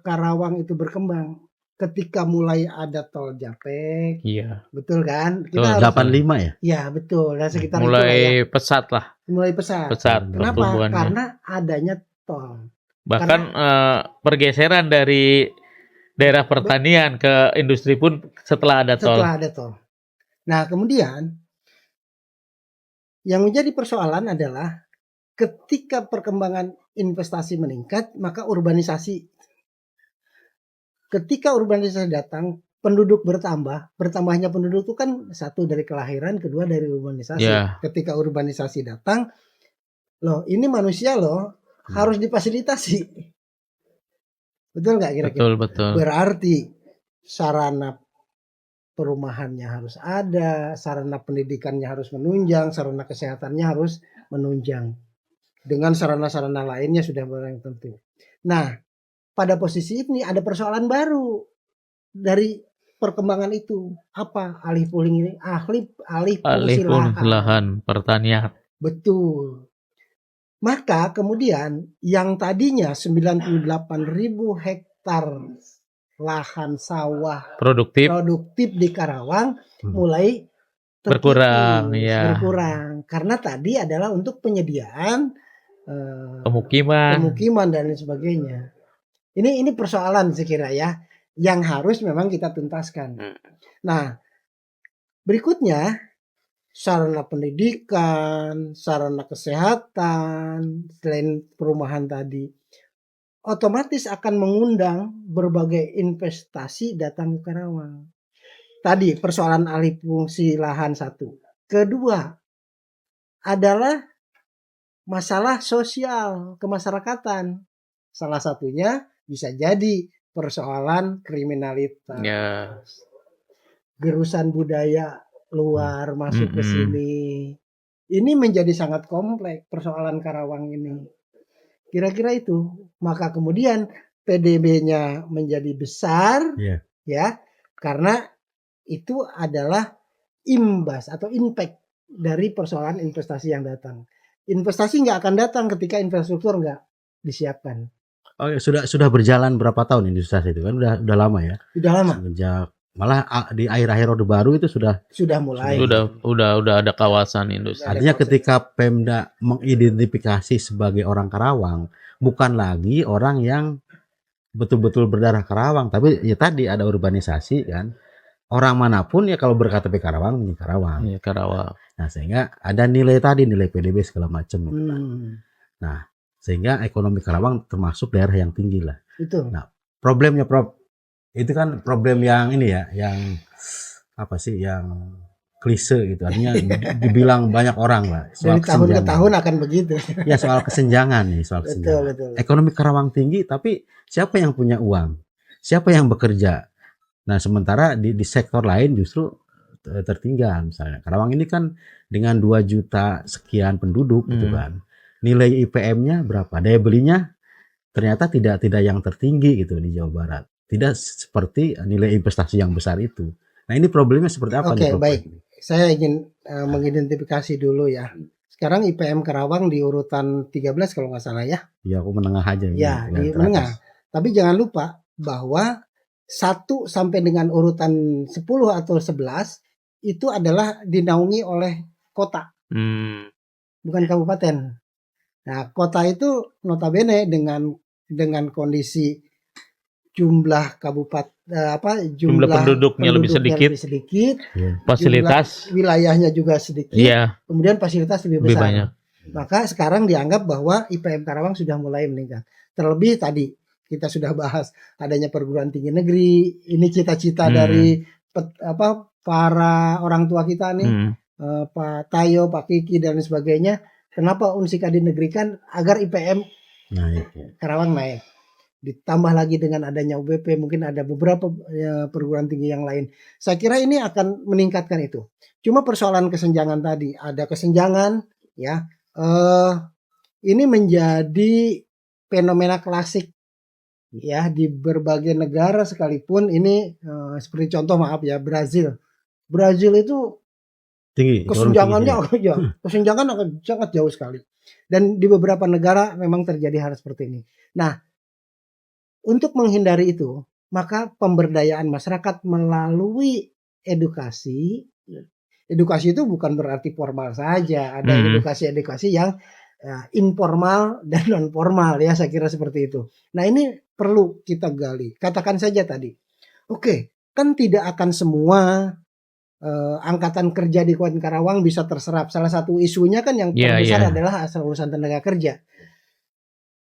Karawang itu berkembang? Ketika mulai ada tol Japek, iya, betul kan? Kita 85 ya? Ya betul, dan sekitar mulai itu pesat lah. Mulai pesat. Kenapa? Karena adanya tol. Bahkan pergeseran dari daerah pertanian ke industri pun setelah ada tol. Nah, kemudian yang menjadi persoalan adalah ketika perkembangan investasi meningkat, maka urbanisasi. Ketika urbanisasi datang, penduduk bertambahnya penduduk itu kan satu dari kelahiran, kedua dari urbanisasi. Yeah. Ketika urbanisasi datang, ini manusia harus difasilitasi. Betul nggak kira-kira? Betul. Berarti sarana perumahannya harus ada, sarana pendidikannya harus menunjang, sarana kesehatannya harus menunjang. Dengan sarana-sarana lainnya sudah barang tentu. Nah, pada posisi ini ada persoalan baru dari perkembangan itu. Apa? Alih fungsi lahan pertanian. Betul. Maka kemudian yang tadinya 98.000 hektar lahan sawah produktif di Karawang mulai berkurang karena tadi adalah untuk penyediaan pemukiman dan lain sebagainya. Ini persoalan sekira ya yang harus memang kita tuntaskan. Nah, berikutnya sarana pendidikan, sarana kesehatan, selain perumahan tadi, otomatis akan mengundang berbagai investasi datang ke Karawang. Tadi persoalan alih fungsi lahan satu. Kedua adalah masalah sosial kemasyarakatan. Salah satunya bisa jadi persoalan kriminalitas, gerusan budaya luar masuk ke sini. Ini menjadi sangat kompleks persoalan Karawang ini. Kira-kira itu. Maka kemudian PDB-nya menjadi besar, ya, karena itu adalah imbas atau impact dari persoalan investasi yang datang. Investasi nggak akan datang ketika infrastruktur nggak disiapkan. Oh, sudah berjalan berapa tahun investasi itu kan? Udah lama ya. Sudah lama. Sejak malah di akhir-akhir Orde Baru itu sudah mulai. Udah ada kawasan industri. Artinya ketika Pemda mengidentifikasi sebagai orang Karawang, bukan lagi orang yang betul-betul berdarah Karawang, tapi ya tadi ada urbanisasi kan. Orang manapun ya kalau berKTP Karawang ini Karawang. Iya, Karawang. Nah, sehingga ada nilai tadi, nilai PDB segala macam gitu kan. Nah, sehingga ekonomi Karawang termasuk daerah yang tinggi lah. Itu. Nah, problemnya Prof, itu kan problem yang ini ya, yang apa sih, yang klise gitu. Artinya dibilang banyak orang lah. Dari tahun ke tahun akan begitu. Ya, soal kesenjangan nih, soal kesenjangan. Betul. Ekonomi Karawang tinggi, tapi siapa yang punya uang? Siapa yang bekerja? Nah, sementara di sektor lain justru tertinggal. Misalnya Karawang ini kan dengan 2 juta sekian penduduk gitu kan. Nilai IPM-nya berapa? Daya belinya ternyata tidak yang tertinggi gitu di Jawa Barat. Tidak seperti nilai investasi yang besar itu. Nah, ini problemnya seperti apa? Oke, baik. Saya ingin mengidentifikasi dulu ya. Sekarang IPM Karawang di urutan 13 kalau nggak salah ya. Ya, aku menengah aja. Ya, di menengah. Tapi jangan lupa bahwa 1 sampai dengan urutan 10 atau 11 itu adalah dinaungi oleh kota. Bukan kabupaten. Nah, kota itu notabene dengan kondisi jumlah jumlah penduduknya lebih sedikit, fasilitas wilayahnya juga sedikit, kemudian fasilitas lebih besar. Banyak. Maka sekarang dianggap bahwa IPM Karawang sudah mulai meningkat. Terlebih tadi kita sudah bahas adanya perguruan tinggi negeri. Ini cita-cita dari para orang tua kita nih, Pak Tayo, Pak Kiki dan sebagainya. Kenapa Unsika dinegerikan agar IPM Karawang naik? Ditambah lagi dengan adanya UBP, mungkin ada beberapa perguruan tinggi yang lain. Saya kira ini akan meningkatkan itu. Cuma persoalan kesenjangan tadi, ada kesenjangan, ya. Ini menjadi fenomena klasik, ya, di berbagai negara sekalipun. Ini seperti contoh, maaf ya, Brazil itu tinggi, kesenjangannya kesenjangan akan sangat jauh sekali. Dan di beberapa negara memang terjadi hal seperti ini. Nah, untuk menghindari itu, maka pemberdayaan masyarakat melalui edukasi. Edukasi itu bukan berarti formal saja, ada edukasi-edukasi yang informal dan non formal, ya, saya kira seperti itu. Nah, ini perlu kita gali. Katakan saja tadi, oke, kan tidak akan semua angkatan kerja di Kabupaten Karawang bisa terserap. Salah satu isunya kan yang terbesar adalah asal urusan tenaga kerja.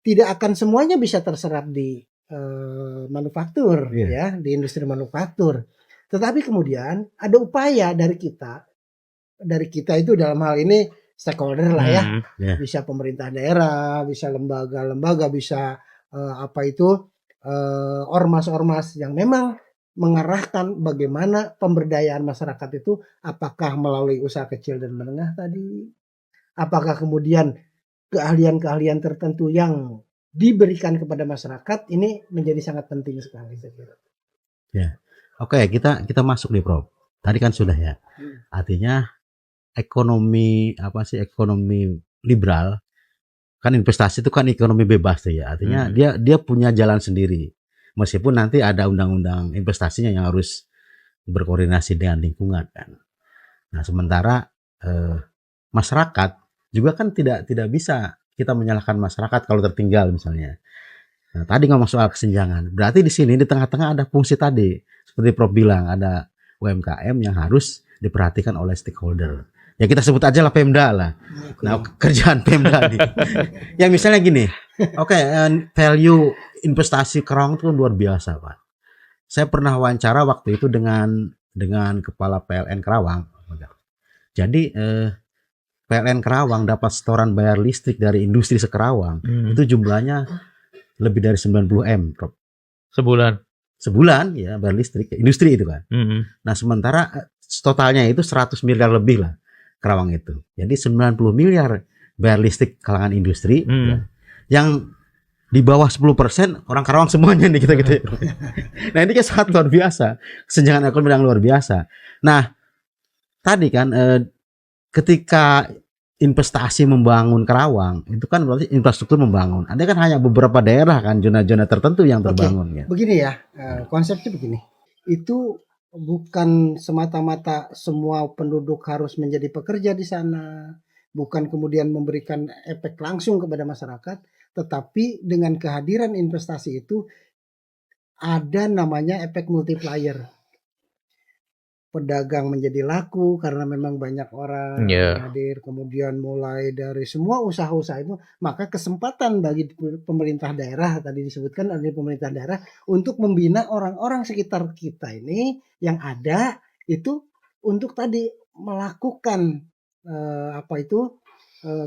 Tidak akan semuanya bisa terserap di manufaktur, ya, di industri manufaktur. Tetapi kemudian ada upaya dari kita itu dalam hal ini stakeholder lah, ya, bisa pemerintah daerah, bisa lembaga-lembaga, bisa ormas-ormas yang memang mengarahkan bagaimana pemberdayaan masyarakat itu, apakah melalui usaha kecil dan menengah tadi, apakah kemudian keahlian-keahlian tertentu yang diberikan kepada masyarakat. Ini menjadi sangat penting sekali, saya kira. Ya, oke, kita masuk nih, Prof. Tadi kan sudah ya. Artinya ekonomi liberal kan, investasi itu kan ekonomi bebas tuh ya. Artinya dia punya jalan sendiri. Meskipun nanti ada undang-undang investasinya yang harus berkoordinasi dengan lingkungan kan. Nah, sementara masyarakat juga kan tidak bisa kita menyalahkan masyarakat kalau tertinggal misalnya. Nah, tadi ngomong soal kesenjangan. Berarti di sini di tengah-tengah ada fungsi tadi. Seperti Prof bilang, ada UMKM yang harus diperhatikan oleh stakeholder. Ya kita sebut aja lah Pemda lah. Nah, kerjaan Pemda nih. Yang misalnya gini, value investasi Karawang itu luar biasa, Pak. Saya pernah wawancara waktu itu dengan kepala PLN Karawang. Jadi PLN Karawang dapat setoran bayar listrik dari industri seKarawang itu jumlahnya lebih dari 90 M, Prof. Sebulan ya bayar listrik, industri itu kan. Nah sementara totalnya itu 100 miliar lebih lah Karawang itu. Jadi 90 miliar bayar listrik kalangan industri ya. Yang di bawah 10% orang Karawang semuanya nih kita gitu. Nah ini kan sangat luar biasa, kesenjangan ekonomi yang luar biasa. Nah tadi kan ketika investasi membangun Karawang itu kan berarti infrastruktur membangun. Ada kan hanya beberapa daerah kan zona-zona tertentu yang terbangun. Ya. Begini ya, konsepnya begini. Itu bukan semata-mata semua penduduk harus menjadi pekerja di sana, bukan kemudian memberikan efek langsung kepada masyarakat. Tetapi dengan kehadiran investasi itu ada namanya efek multiplier. Pedagang menjadi laku karena memang banyak orang hadir. Kemudian mulai dari semua usaha-usaha itu, maka kesempatan bagi pemerintah daerah, tadi disebutkan oleh pemerintah daerah, untuk membina orang-orang sekitar kita ini yang ada itu untuk tadi melakukan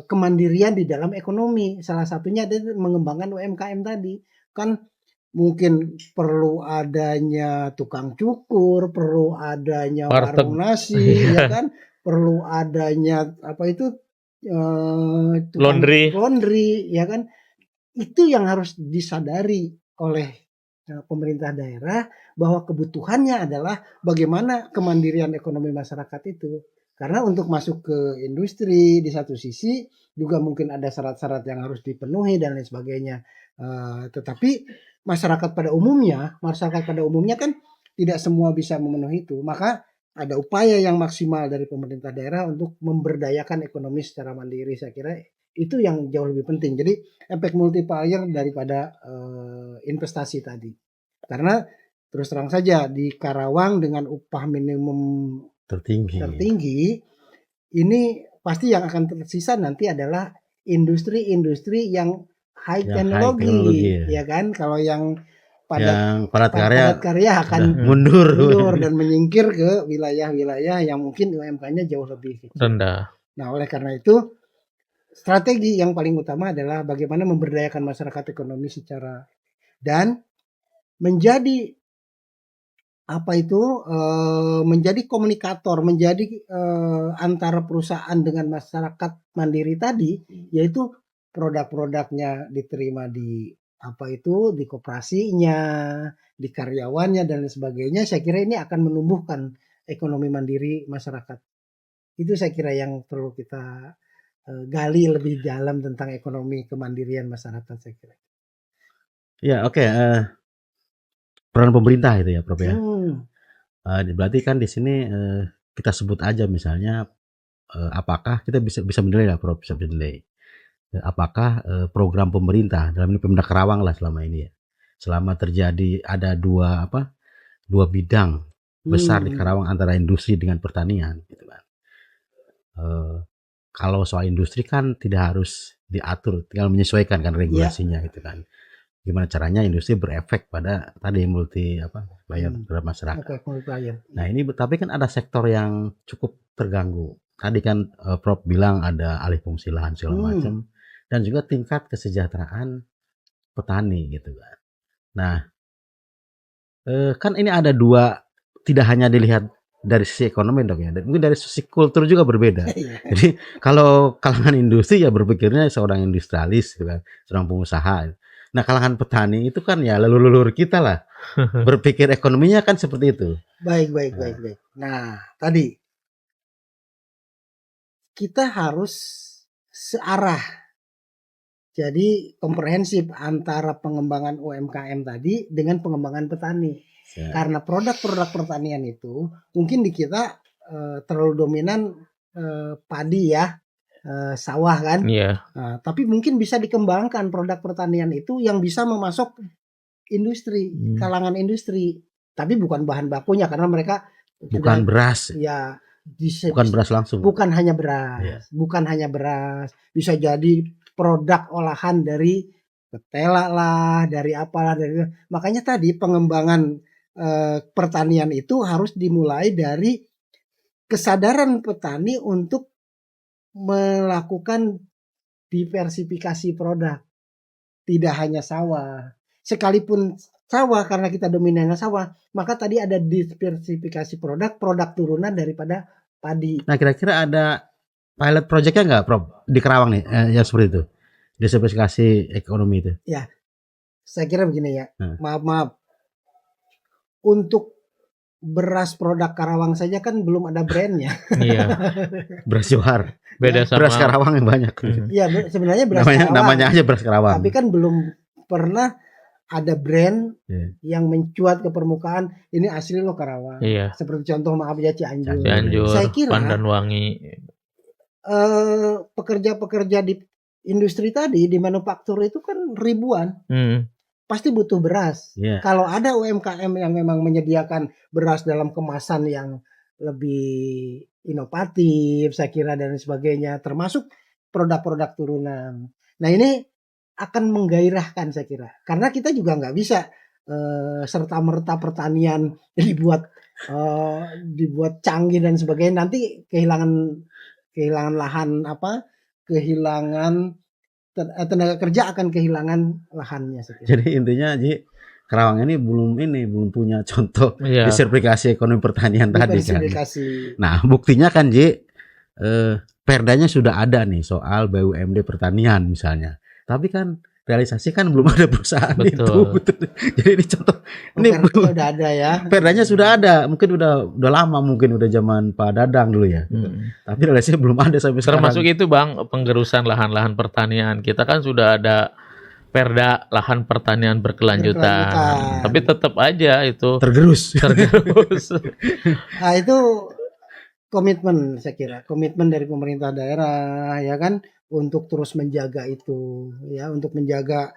kemandirian di dalam ekonomi. Salah satunya ada mengembangkan UMKM tadi. Kan mungkin perlu adanya tukang cukur, perlu adanya warung nasi, ya kan? Perlu adanya laundry, ya kan? Itu yang harus disadari oleh pemerintah daerah bahwa kebutuhannya adalah bagaimana kemandirian ekonomi masyarakat itu. Karena untuk masuk ke industri di satu sisi juga mungkin ada syarat-syarat yang harus dipenuhi dan lain sebagainya. Tetapi masyarakat pada umumnya kan tidak semua bisa memenuhi itu. Maka ada upaya yang maksimal dari pemerintah daerah untuk memberdayakan ekonomi secara mandiri. Saya kira itu yang jauh lebih penting. Jadi efek multiplier daripada investasi tadi. Karena terus terang saja di Karawang dengan upah minimum tertinggi, ini pasti yang akan tersisa nanti adalah industri-industri yang high teknologi, ya kan? Kalau yang padat karya akan mundur dan menyingkir ke wilayah-wilayah yang mungkin UMK-nya jauh lebih rendah. Nah, oleh karena itu strategi yang paling utama adalah bagaimana memberdayakan masyarakat ekonomi secara dan menjadi menjadi komunikator, menjadi antara perusahaan dengan masyarakat mandiri tadi, yaitu produk-produknya diterima di di koperasinya, di karyawannya dan sebagainya. Saya kira ini akan menumbuhkan ekonomi mandiri masyarakat. Itu saya kira yang perlu kita gali lebih dalam tentang ekonomi kemandirian masyarakat, saya kira. Ya, oke. Peran pemerintah itu ya, Prof ya. Berarti kan di sini kita sebut aja misalnya apakah kita bisa menilai lah, Prof, bisa menilai apakah program pemerintah dalam ini Pemda Karawang lah selama ini ya, selama terjadi ada dua bidang besar di Karawang antara industri dengan pertanian, gitu kan. Kalau soal industri kan tidak harus diatur, tinggal menyesuaikan kan regulasinya, gitu kan. Gimana caranya industri berefek pada tadi multiplier terhadap masyarakat. Nah ini tapi kan ada sektor yang cukup terganggu. Tadi kan Prof bilang ada alih fungsi lahan segala macam dan juga tingkat kesejahteraan petani gitu kan. Nah kan ini ada dua, tidak hanya dilihat dari sisi ekonomi dok ya, mungkin dari sisi kultur juga berbeda. Jadi kalau kalangan industri ya berpikirnya seorang industrialis gitu kan, seorang pengusaha. Nah kalangan petani itu kan ya leluhur kita lah, berpikir ekonominya kan seperti itu. Baik. Nah tadi kita harus searah, jadi komprehensif antara pengembangan UMKM tadi dengan pengembangan petani. Karena produk-produk pertanian itu mungkin di kita terlalu dominan padi ya. Sawah kan, nah, tapi mungkin bisa dikembangkan produk pertanian itu yang bisa memasok industri, kalangan industri, tapi bukan bahan bakunya karena mereka bukan beras, ya, bukan beras langsung, bukan hanya beras, bisa jadi produk olahan dari ketela lah, dari apalah, makanya tadi pengembangan pertanian itu harus dimulai dari kesadaran petani untuk melakukan diversifikasi produk. tidak hanya sawah. Sekalipun sawah, karena kita dominannya sawah, maka tadi ada diversifikasi produk turunan daripada padi. Nah, kira-kira ada pilot project-nya nggak, Prof? Di Kerawang nih, yang seperti itu. Diversifikasi ekonomi itu. Ya, saya kira begini ya. Maaf. Untuk beras produk Karawang saja kan belum ada brandnya. Iya. Beras Johar. Beda sama beras Karawang yang banyak. Iya, sebenarnya beras namanya, Karawang. Namanya aja beras Karawang. Tapi kan belum pernah ada brand yang mencuat ke permukaan, ini asli loh Karawang. Iya. Seperti contoh maaf ya Cianjur. Saya kira Pandanwangi. Pekerja-pekerja di industri tadi, di manufaktur itu kan ribuan. Pasti butuh beras. Kalau ada UMKM yang memang menyediakan beras dalam kemasan yang lebih inovatif, saya kira, dan sebagainya, termasuk produk-produk turunan. Nah, ini akan menggairahkan, saya kira. Karena kita juga nggak bisa serta-merta pertanian dibuat canggih dan sebagainya. Nanti kehilangan lahan, kehilangan tenaga kerja, akan kehilangan lahannya. Jadi intinya Ji, Kerawang ini belum punya contoh diversifikasi ekonomi pertanian tadi kan. Nah, buktinya kan Ji, perdanya sudah ada nih soal BUMD pertanian misalnya. Tapi kan realisasi kan belum ada perusahaan itu. Betul. Jadi ini contoh. Ini udah ada ya. Perdanya sudah ada, mungkin udah lama, mungkin udah zaman Pak Dadang dulu ya. Tapi realisasinya belum ada sampai sekarang. Termasuk itu Bang, penggerusan lahan-lahan pertanian. Kita kan sudah ada perda lahan pertanian berkelanjutan. Tapi tetap aja itu tergerus. Nah, itu komitmen, saya kira. Komitmen dari pemerintah daerah, ya kan, untuk terus menjaga itu, ya, untuk menjaga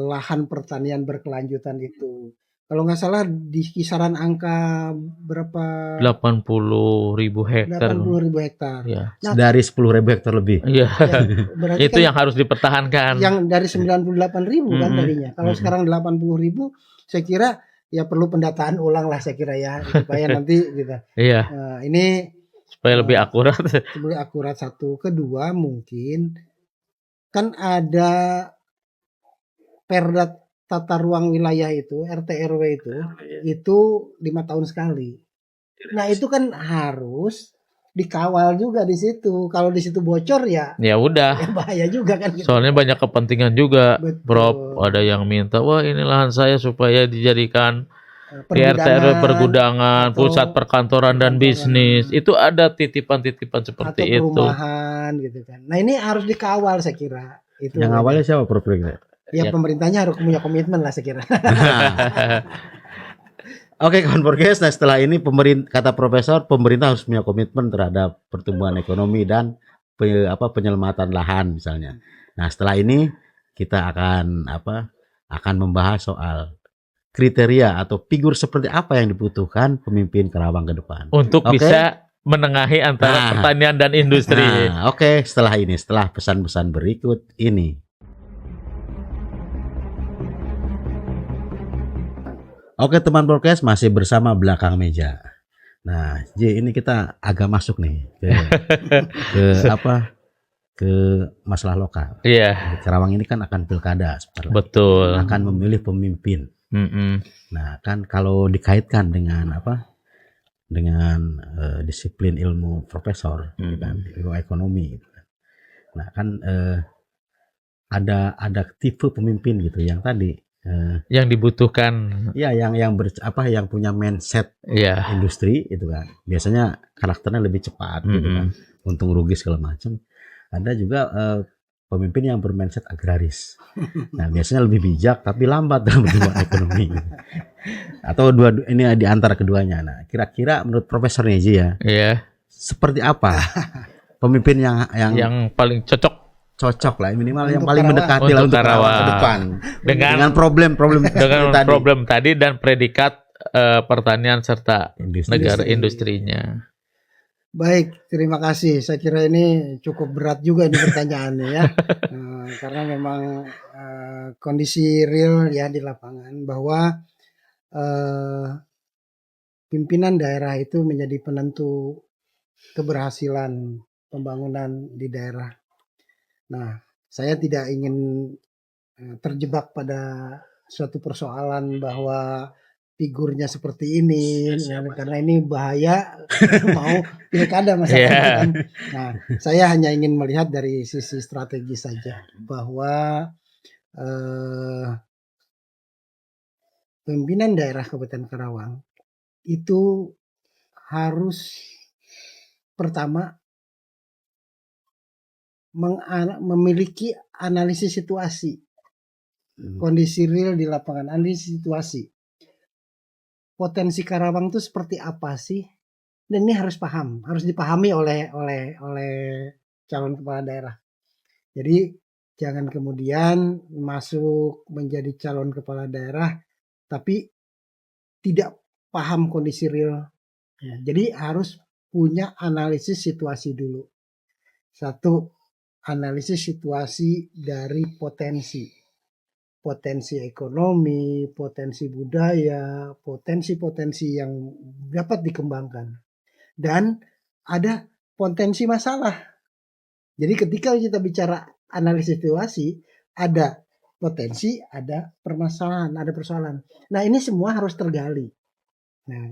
lahan pertanian berkelanjutan itu. Kalau nggak salah di kisaran angka berapa? 80.000 hektar. 80.000 hektar. Ya. Nah, dari 10.000 hektar lebih. Iya. Ya, itu kan yang harus dipertahankan. Yang dari 98.000 kan tadinya. Kalau sekarang 80.000, saya kira ya perlu pendataan ulang lah, saya kira ya, supaya nanti gitu. Iya. Ini supaya lebih akurat. Lebih akurat, satu. Kedua, mungkin kan ada perda tata ruang wilayah itu, RT RW itu 5 tahun sekali. Nah, itu kan harus dikawal juga di situ. Kalau di situ bocor ya udah. Ya bahaya juga kan. Soalnya banyak kepentingan juga. Betul. Prof, ada yang minta, wah ini lahan saya supaya dijadikan di RT RW pergudangan, pusat perkantoran dan bisnis. Itu ada titipan-titipan seperti atau perumahan gitu kan. Nah, ini harus dikawal, saya kira. Itu yang awalnya siapa, Prof? Ya, pemerintahnya harus punya komitmen lah, saya kira. Oke, kawan podcast. Nah, setelah ini kata Profesor, pemerintah harus punya komitmen terhadap pertumbuhan ekonomi dan penyelamatan lahan misalnya. Nah, setelah ini kita akan membahas soal kriteria atau figur seperti apa yang dibutuhkan pemimpin Kerawang ke depan untuk bisa menengahi antara pertanian dan industri. Oke, setelah pesan-pesan berikut ini. Oke, teman podcast, masih bersama Belakang Meja. Nah, J, ini kita agak masuk nih ke masalah lokal. Iya. Kerawang ini kan akan pilkada, betul. Akan memilih pemimpin. Nah, kan kalau dikaitkan dengan disiplin ilmu profesor, ilmu ekonomi. Nah, kan ada tipe pemimpin gitu yang tadi. Yang dibutuhkan, ya, yang punya mindset industri itu kan, biasanya karakternya lebih cepat gitu kan, untung rugi segala macam. Ada juga pemimpin yang bermindset agraris, nah biasanya lebih bijak tapi lambat dalam pertumbuhan ekonomi gitu. Atau ini di antara keduanya. Nah, kira-kira menurut Profesor Neji ya, seperti apa pemimpin yang paling cocok lah, minimal yang paling mendekati lah untuk Kerawang ke depan dengan problem tadi dan predikat pertanian serta negara industrinya. Baik, terima kasih. Saya kira ini cukup berat juga ini pertanyaannya ya. Karena memang kondisi real ya di lapangan bahwa pimpinan daerah itu menjadi penentu keberhasilan pembangunan di daerah. Nah, saya tidak ingin terjebak pada suatu persoalan bahwa figurnya seperti ini, karena ini bahaya mau pilkada masa kan. Nah, saya hanya ingin melihat dari sisi strategi saja bahwa pimpinan daerah Kabupaten Karawang itu harus pertama memiliki analisis situasi, kondisi real di lapangan, analisis situasi. Potensi Karawang itu seperti apa sih? Dan ini harus dipahami oleh calon kepala daerah. Jadi jangan kemudian masuk menjadi calon kepala daerah tapi tidak paham kondisi real. Jadi harus punya analisis situasi dulu. Satu, analisis situasi dari potensi ekonomi, potensi budaya, potensi yang dapat dikembangkan. Dan ada potensi masalah. Jadi ketika kita bicara analisis situasi, ada potensi, ada permasalahan, ada persoalan. Nah, ini semua harus tergali. Nah,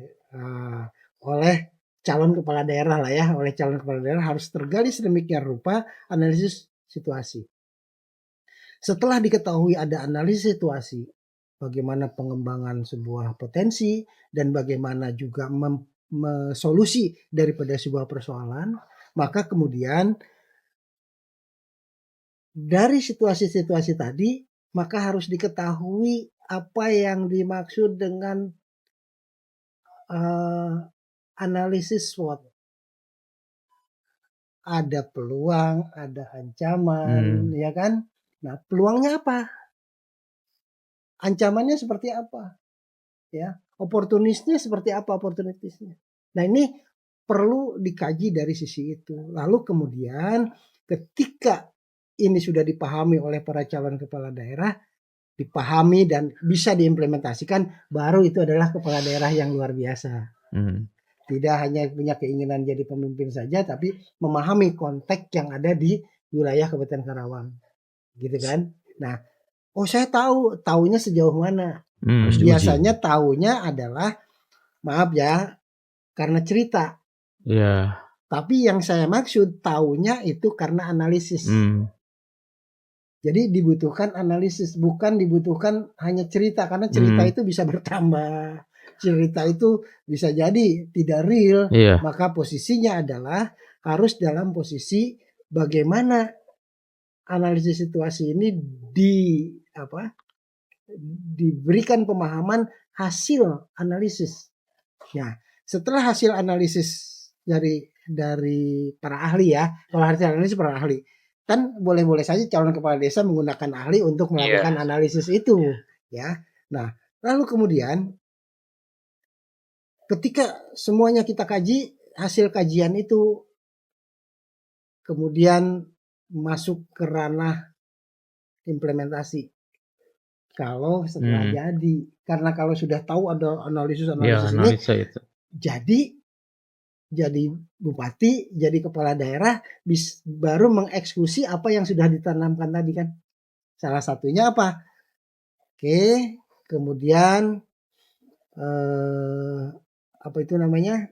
oleh calon kepala daerah lah ya, oleh calon kepala daerah harus tergali sedemikian rupa analisis situasi. Setelah diketahui ada analisis situasi, bagaimana pengembangan sebuah potensi dan bagaimana juga solusi daripada sebuah persoalan, maka kemudian dari situasi-situasi tadi maka harus diketahui apa yang dimaksud dengan analisis SWOT. Ada peluang, ada ancaman, ya kan? Nah, peluangnya apa? Ancamannya seperti apa? Ya, oportunisnya seperti apa oportunisnya? Nah, ini perlu dikaji dari sisi itu. Lalu kemudian ketika ini sudah dipahami oleh para calon kepala daerah, dipahami dan bisa diimplementasikan, baru itu adalah kepala daerah yang luar biasa. Tidak hanya punya keinginan jadi pemimpin saja, tapi memahami konteks yang ada di wilayah Kabupaten Karawang. Gitu kan? Nah, saya taunya sejauh mana? Biasanya taunya adalah, maaf ya, karena cerita. Tapi yang saya maksud taunya itu karena analisis. Jadi dibutuhkan analisis, bukan dibutuhkan hanya cerita, karena cerita itu bisa bertambah. Cerita itu bisa jadi tidak real. Maka posisinya adalah harus dalam posisi bagaimana analisis situasi ini diberikan pemahaman hasil analisis. Nah, setelah hasil analisis dari para ahli ya, kalau hasil analisis para ahli, kan boleh-boleh saja calon kepala desa menggunakan ahli untuk melakukan analisis itu, ya. Nah, lalu kemudian ketika semuanya kita kaji, hasil kajian itu kemudian masuk ke ranah implementasi. Kalau setelah jadi, karena kalau sudah tahu ada analisis ini, jadi bupati, jadi kepala daerah, baru mengeksekusi apa yang sudah ditanamkan tadi kan. Salah satunya apa? Kemudian apa itu namanya?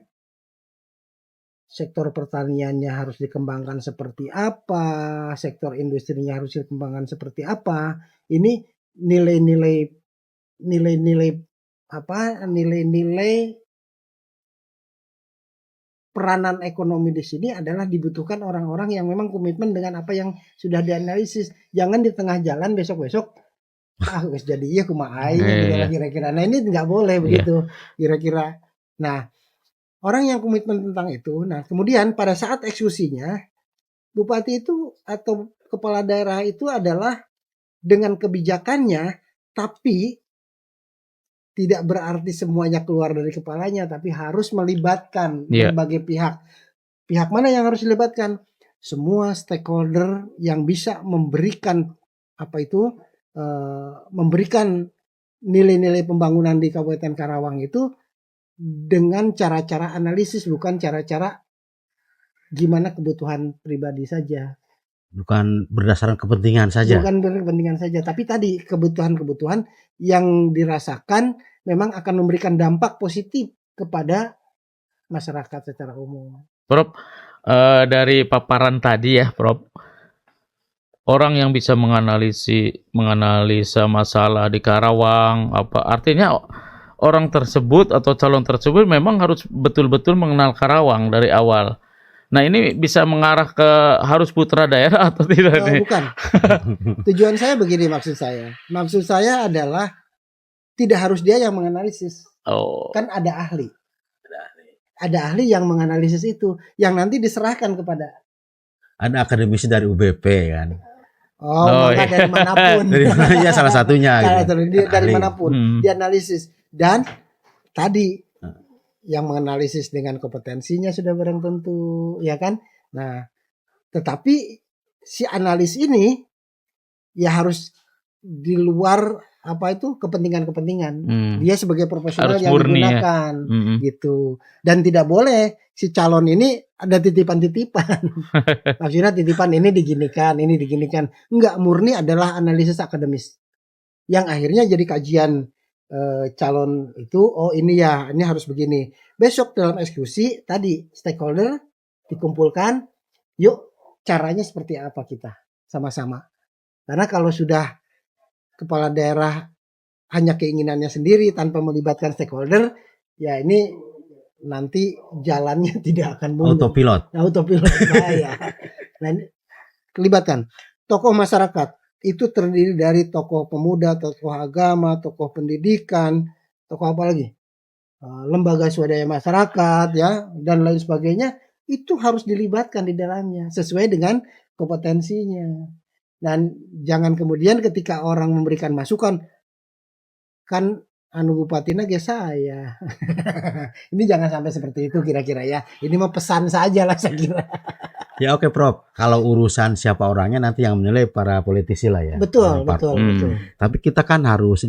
Sektor pertaniannya harus dikembangkan seperti apa, sektor industrinya harus dikembangkan seperti apa. Ini nilai-nilai peranan ekonomi di sini adalah dibutuhkan orang-orang yang memang komitmen dengan apa yang sudah dianalisis. Jangan di tengah jalan besok-besok jadi kumaha kira-kira. Nah, ini nggak boleh begitu kira-kira. Nah, orang yang komitmen tentang itu, nah kemudian pada saat eksekusinya, bupati itu atau kepala daerah itu adalah dengan kebijakannya, tapi tidak berarti semuanya keluar dari kepalanya, tapi harus melibatkan berbagai pihak. Pihak mana yang harus dilibatkan? Semua stakeholder yang bisa memberikan memberikan nilai-nilai pembangunan di Kabupaten Karawang itu dengan cara-cara analisis, bukan cara-cara gimana kebutuhan pribadi saja. bukan berdasarkan kepentingan saja. Bukan berkepentingan saja, tapi tadi kebutuhan-kebutuhan yang dirasakan memang akan memberikan dampak positif kepada masyarakat secara umum. Prof, dari paparan tadi ya, Prof, orang yang bisa menganalisa masalah di Karawang, apa artinya orang tersebut atau calon tersebut memang harus betul-betul mengenal Karawang dari awal. Nah, ini bisa mengarah ke harus putra daerah atau tidak nih? Bukan. Tujuan saya begini, maksud saya. Maksud saya adalah tidak harus dia yang menganalisis. Kan ada ahli. Ada ahli yang menganalisis itu, yang nanti diserahkan kepada. Ada akademisi dari UBP kan. Maka dari manapun. Ya salah satunya. Gitu. Dari manapun dianalisis. Dan tadi yang menganalisis dengan kompetensinya sudah barang tentu, ya kan? Nah, tetapi si analis ini ya harus di luar kepentingan-kepentingan. Dia sebagai profesional harus yang murni, digunakan gitu. Dan tidak boleh si calon ini ada titipan-titipan. Maksudnya titipan ini diginikan. Enggak, murni adalah analisis akademis. Yang akhirnya jadi kajian calon itu, ini harus begini. Besok dalam eksekusi tadi stakeholder dikumpulkan, yuk caranya seperti apa kita sama-sama. Karena kalau sudah kepala daerah hanya keinginannya sendiri tanpa melibatkan stakeholder, ya ini nanti jalannya tidak akan mulus. Autopilot. Nah, libatkan tokoh masyarakat. Itu terdiri dari tokoh pemuda, tokoh agama, tokoh pendidikan, tokoh apa lagi? Lembaga swadaya masyarakat, ya, dan lain sebagainya. Itu harus dilibatkan di dalamnya sesuai dengan kompetensinya. Dan jangan kemudian ketika orang memberikan masukan, kan bupatina ge saya. Ini jangan sampai seperti itu kira-kira ya. Ini mah pesan saja lah saya kira. Ya oke Prof, kalau urusan siapa orangnya nanti yang menilai para politisi lah ya. Betul. Tapi kita kan harus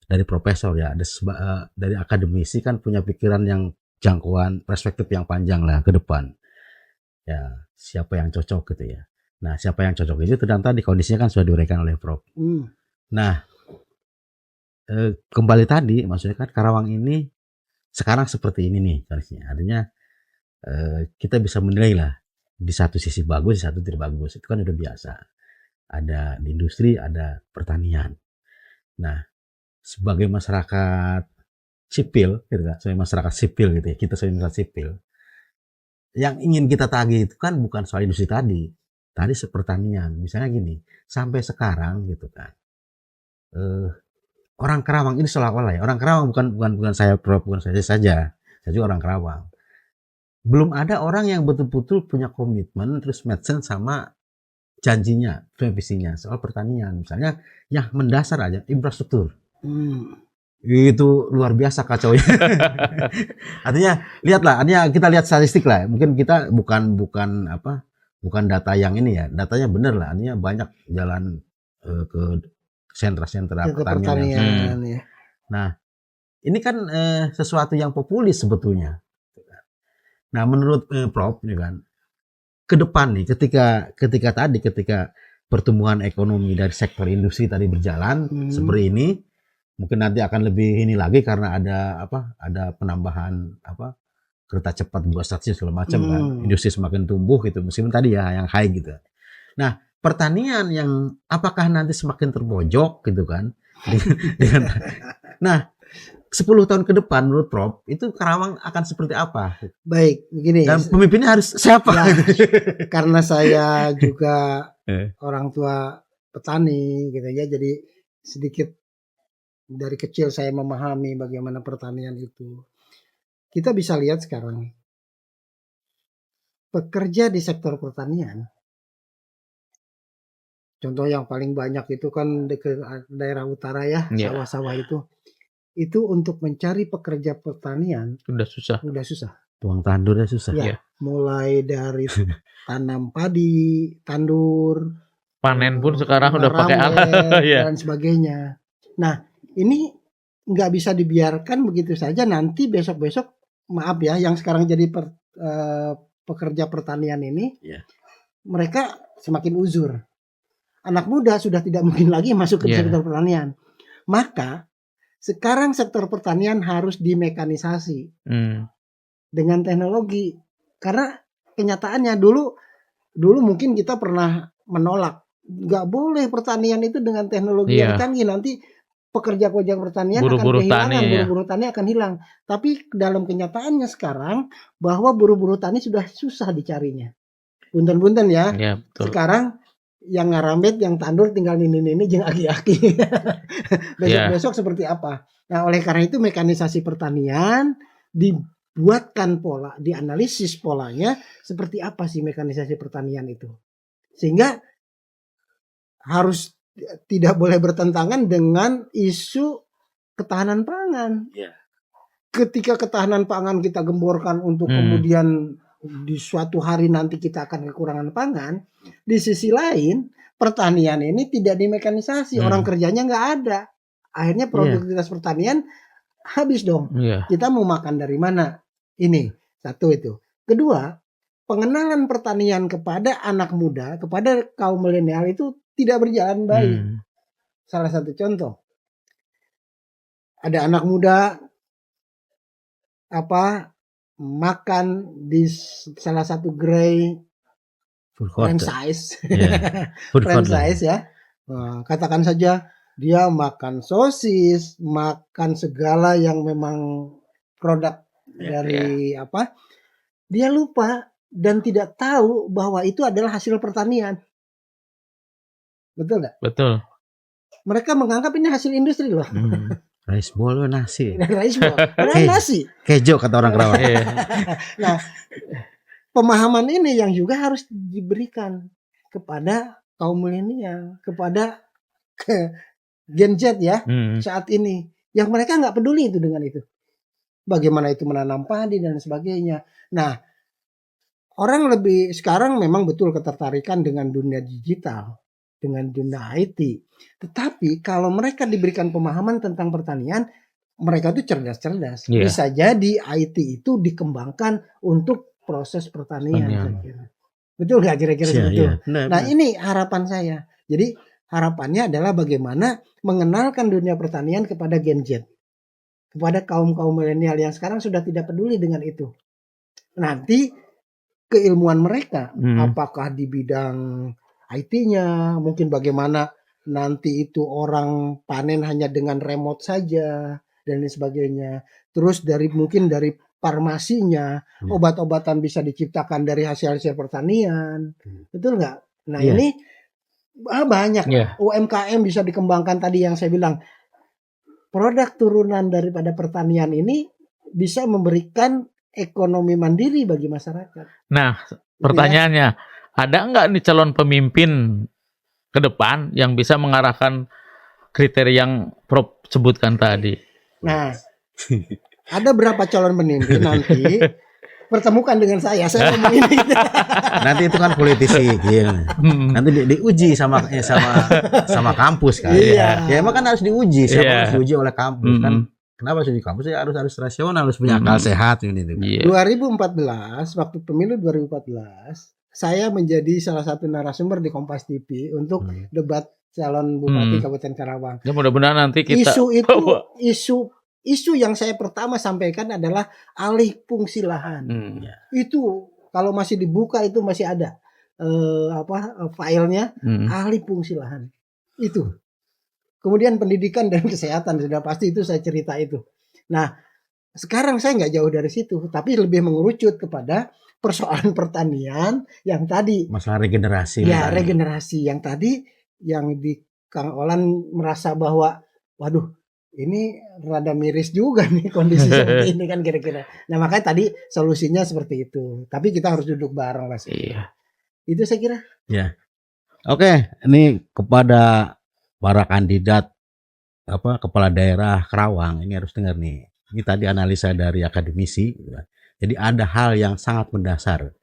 dari profesor ya, dari akademisi kan punya pikiran yang jangkauan, perspektif yang panjang lah ke depan. Ya, siapa yang cocok gitu ya. Nah, siapa yang cocok itu ternyata di kondisinya kan sudah diuraikan oleh Prof. Nah, kembali tadi, maksudnya kan Karawang ini sekarang seperti ini nih kondisinya. Artinya kita bisa menilai lah di satu sisi bagus, di satu tidak bagus. Itu kan udah biasa. Ada di industri, ada pertanian. Nah, sebagai masyarakat sipil, gitu kan, sebagai masyarakat sipil gitu ya, kita sebagai masyarakat sipil, yang ingin kita tagih itu kan bukan soal industri tadi pertanian. Misalnya gini, sampai sekarang gitu kan, orang Karawang ini seolah-olah ya, orang Karawang bukan saya Prof, bukan saya saja, saya juga orang Karawang. Belum ada orang yang betul-betul punya komitmen terus match sama janjinya, visinya soal pertanian. Misalnya yang mendasar aja infrastruktur. Itu luar biasa kacaunya. Artinya lihatlah, artinya kita lihat statistik lah. Mungkin kita bukan data yang ini ya, datanya benar lah. Artinya banyak jalan ke sentra-sentra pertanian. Ya. Nah, ini kan sesuatu yang populis sebetulnya. Nah, menurut Prof ini kan ke depan nih ketika pertumbuhan ekonomi dari sektor industri tadi berjalan seperti ini, mungkin nanti akan lebih ini lagi karena ada penambahan kereta cepat buat stasiun segala macam kan. Industri semakin tumbuh gitu, meskipun tadi ya yang high gitu. Nah, pertanian yang apakah nanti semakin terpojok gitu kan. Nah, 10 tahun ke depan menurut Prof itu Karawang akan seperti apa? Baik, begini. Dan pemimpinnya harus siapa? Ya, karena saya juga orang tua petani gitu ya, jadi sedikit dari kecil saya memahami bagaimana pertanian itu. Kita bisa lihat sekarang pekerja di sektor pertanian. Contoh yang paling banyak itu kan di daerah utara ya, sawah-sawah itu untuk mencari pekerja pertanian udah susah. Tuang tandurnya susah. Ya, mulai dari tanam padi, tandur, panen pun sekarang udah pakai alat dan sebagainya. Nah, ini nggak bisa dibiarkan begitu saja. Nanti besok-besok, maaf ya, yang sekarang jadi pekerja pertanian ini mereka semakin uzur. Anak muda sudah tidak mungkin lagi masuk ke sektor pertanian. Maka sekarang sektor pertanian harus dimekanisasi dengan teknologi. Karena kenyataannya dulu mungkin kita pernah menolak, nggak boleh pertanian itu dengan teknologi yang canggih, nanti pekerja-pekerja pertanian akan kehilangan, buru-buru tani akan hilang. Tapi dalam kenyataannya sekarang bahwa buru-buru tani sudah susah dicarinya. Punten-punten ya. Sekarang yang ngarambet, yang tandur tinggal ini jeung aki-aki. Besok-besok seperti apa? Nah, oleh karena itu mekanisasi pertanian dibuatkan pola, dianalisis polanya seperti apa sih mekanisasi pertanian itu. Sehingga harus tidak boleh bertentangan dengan isu ketahanan pangan. Ketika ketahanan pangan kita gemborkan untuk kemudian di suatu hari nanti kita akan kekurangan pangan, di sisi lain pertanian ini tidak dimekanisasi, orang kerjanya nggak ada, akhirnya produktivitas pertanian habis dong. Kita mau makan dari mana? Ini satu itu. Kedua, pengenalan pertanian kepada anak muda, kepada kaum milenial itu tidak berjalan baik. Salah satu contoh, ada anak muda makan di salah satu gerai franchise, franchise ya. Katakan saja dia makan sosis, makan segala yang memang produk dari dia lupa dan tidak tahu bahwa itu adalah hasil pertanian. Betul nggak? Betul. Mereka menganggap ini hasil industri loh. Rice bowl nasi. Rice bowl, nasi. Kejo kata orang Kerawang. Nah, pemahaman ini yang juga harus diberikan kepada kaum milenial, kepada Gen Z ya saat ini, yang mereka nggak peduli itu dengan itu. Bagaimana itu menanam padi dan sebagainya. Nah, orang lebih sekarang memang betul ketertarikan dengan dunia digital, dengan dunia IT. Tetapi kalau mereka diberikan pemahaman tentang pertanian, mereka tuh cerdas-cerdas. Bisa jadi IT itu dikembangkan untuk proses pertanian. Saya kira. Betul nggak kira-kira seperti itu? Nah, ini harapan saya. Jadi harapannya adalah bagaimana mengenalkan dunia pertanian kepada Gen Z, kepada kaum-kaum milenial yang sekarang sudah tidak peduli dengan itu. Nanti keilmuan mereka, apakah di bidang IT-nya, mungkin bagaimana nanti itu orang panen hanya dengan remote saja dan lain sebagainya. Terus mungkin dari farmasinya, obat-obatan bisa diciptakan dari hasil-hasil pertanian. Betul nggak? Nah ini banyak UMKM bisa dikembangkan, tadi yang saya bilang. Produk turunan daripada pertanian ini bisa memberikan ekonomi mandiri bagi masyarakat. Nah, pertanyaannya, ada nggak nih calon pemimpin ke depan yang bisa mengarahkan kriteria yang Prof sebutkan tadi? Nah, ada berapa calon pemimpin nanti pertemukan dengan saya ngomong ini. Nanti itu kan politisi, nanti diuji sama kampus kan. Ya emang kan harus diuji, harus diuji oleh kampus kan. Kenapa harus di kampus? Ya harus rasional, harus punya akal sehat ini. 2014, waktu pemilu 2014, saya menjadi salah satu narasumber di Kompas TV untuk debat calon bupati Kabupaten Karawang. Ya mudah-mudahan nanti kita isu yang saya pertama sampaikan adalah alih fungsi lahan. Itu kalau masih dibuka itu masih ada filenya, alih fungsi lahan. Itu. Kemudian pendidikan dan kesehatan, sudah pasti itu saya cerita itu. Nah, sekarang saya nggak jauh dari situ, tapi lebih mengerucut kepada persoalan pertanian yang tadi. Masalah regenerasi. Ya, regenerasi yang tadi yang di Kang Olan merasa bahwa, waduh, ini rada miris juga nih kondisi seperti ini kan kira-kira. Nah, makanya tadi solusinya seperti itu. Tapi kita harus duduk bareng lah. Itu saya kira. Ya. Oke, ini kepada para kandidat kepala daerah Karawang ini harus dengar nih. Ini tadi analisa dari akademisi. Jadi ada hal yang sangat mendasar.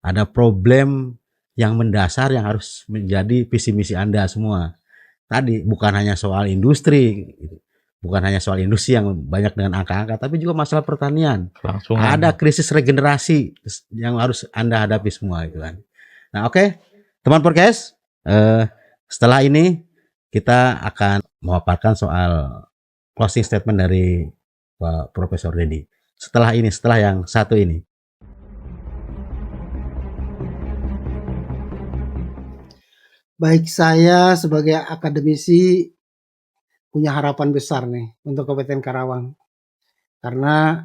Ada problem yang mendasar yang harus menjadi visi misi Anda semua. Tadi bukan hanya soal industri, bukan hanya soal industri yang banyak dengan angka-angka, tapi juga masalah pertanian. Ada krisis regenerasi yang harus Anda hadapi semua gitu kan. Nah, oke. Teman podcast, setelah ini kita akan memaparkan soal closing statement dari Pak Profesor Dedi. Setelah yang satu ini. Baik, saya sebagai akademisi punya harapan besar nih untuk Kabupaten Karawang. Karena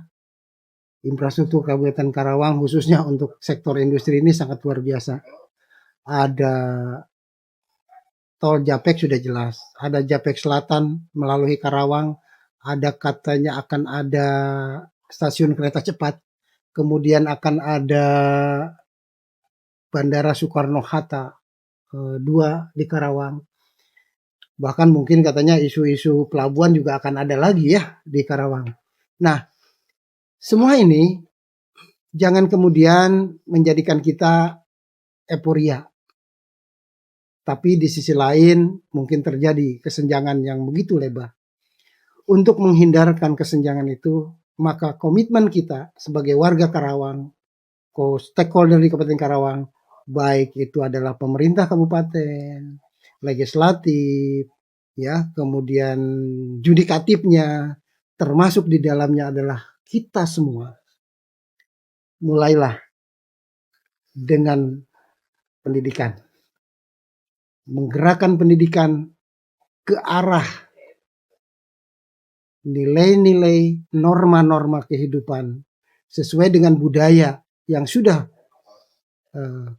infrastruktur Kabupaten Karawang khususnya untuk sektor industri ini sangat luar biasa. Ada tol Japek sudah jelas, ada Japek Selatan melalui Karawang, ada katanya akan ada stasiun kereta cepat, kemudian akan ada Bandara Soekarno-Hatta 2 di Karawang. Bahkan mungkin katanya isu-isu pelabuhan juga akan ada lagi ya di Karawang. Nah, semua ini jangan kemudian menjadikan kita euforia. Tapi di sisi lain mungkin terjadi kesenjangan yang begitu lebar. Untuk menghindarkan kesenjangan itu, maka komitmen kita sebagai warga Karawang, stakeholder di Kabupaten Karawang, baik itu adalah pemerintah kabupaten, legislatif, ya, kemudian judikatifnya, termasuk di dalamnya adalah kita semua. Mulailah dengan pendidikan. Menggerakkan pendidikan ke arah nilai-nilai, norma-norma kehidupan sesuai dengan budaya yang sudah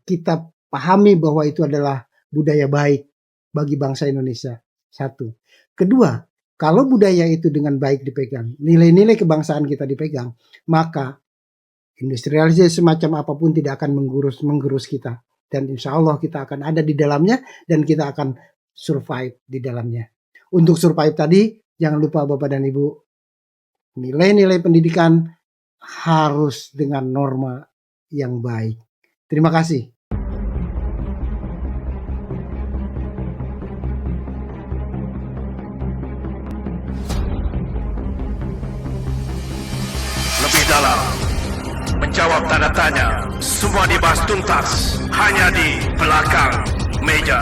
kita pahami bahwa itu adalah budaya baik bagi bangsa Indonesia. Satu. Kedua, kalau budaya itu dengan baik dipegang, nilai-nilai kebangsaan kita dipegang, maka industrialisasi semacam apapun tidak akan menggerus kita. Dan insya Allah kita akan ada di dalamnya dan kita akan survive di dalamnya. Untuk survive tadi, jangan lupa Bapak dan Ibu, nilai-nilai pendidikan harus dengan norma yang baik. Terima kasih. Lebih dalam, menjawab tanda tanya, semua dibahas tuntas hanya di belakang meja.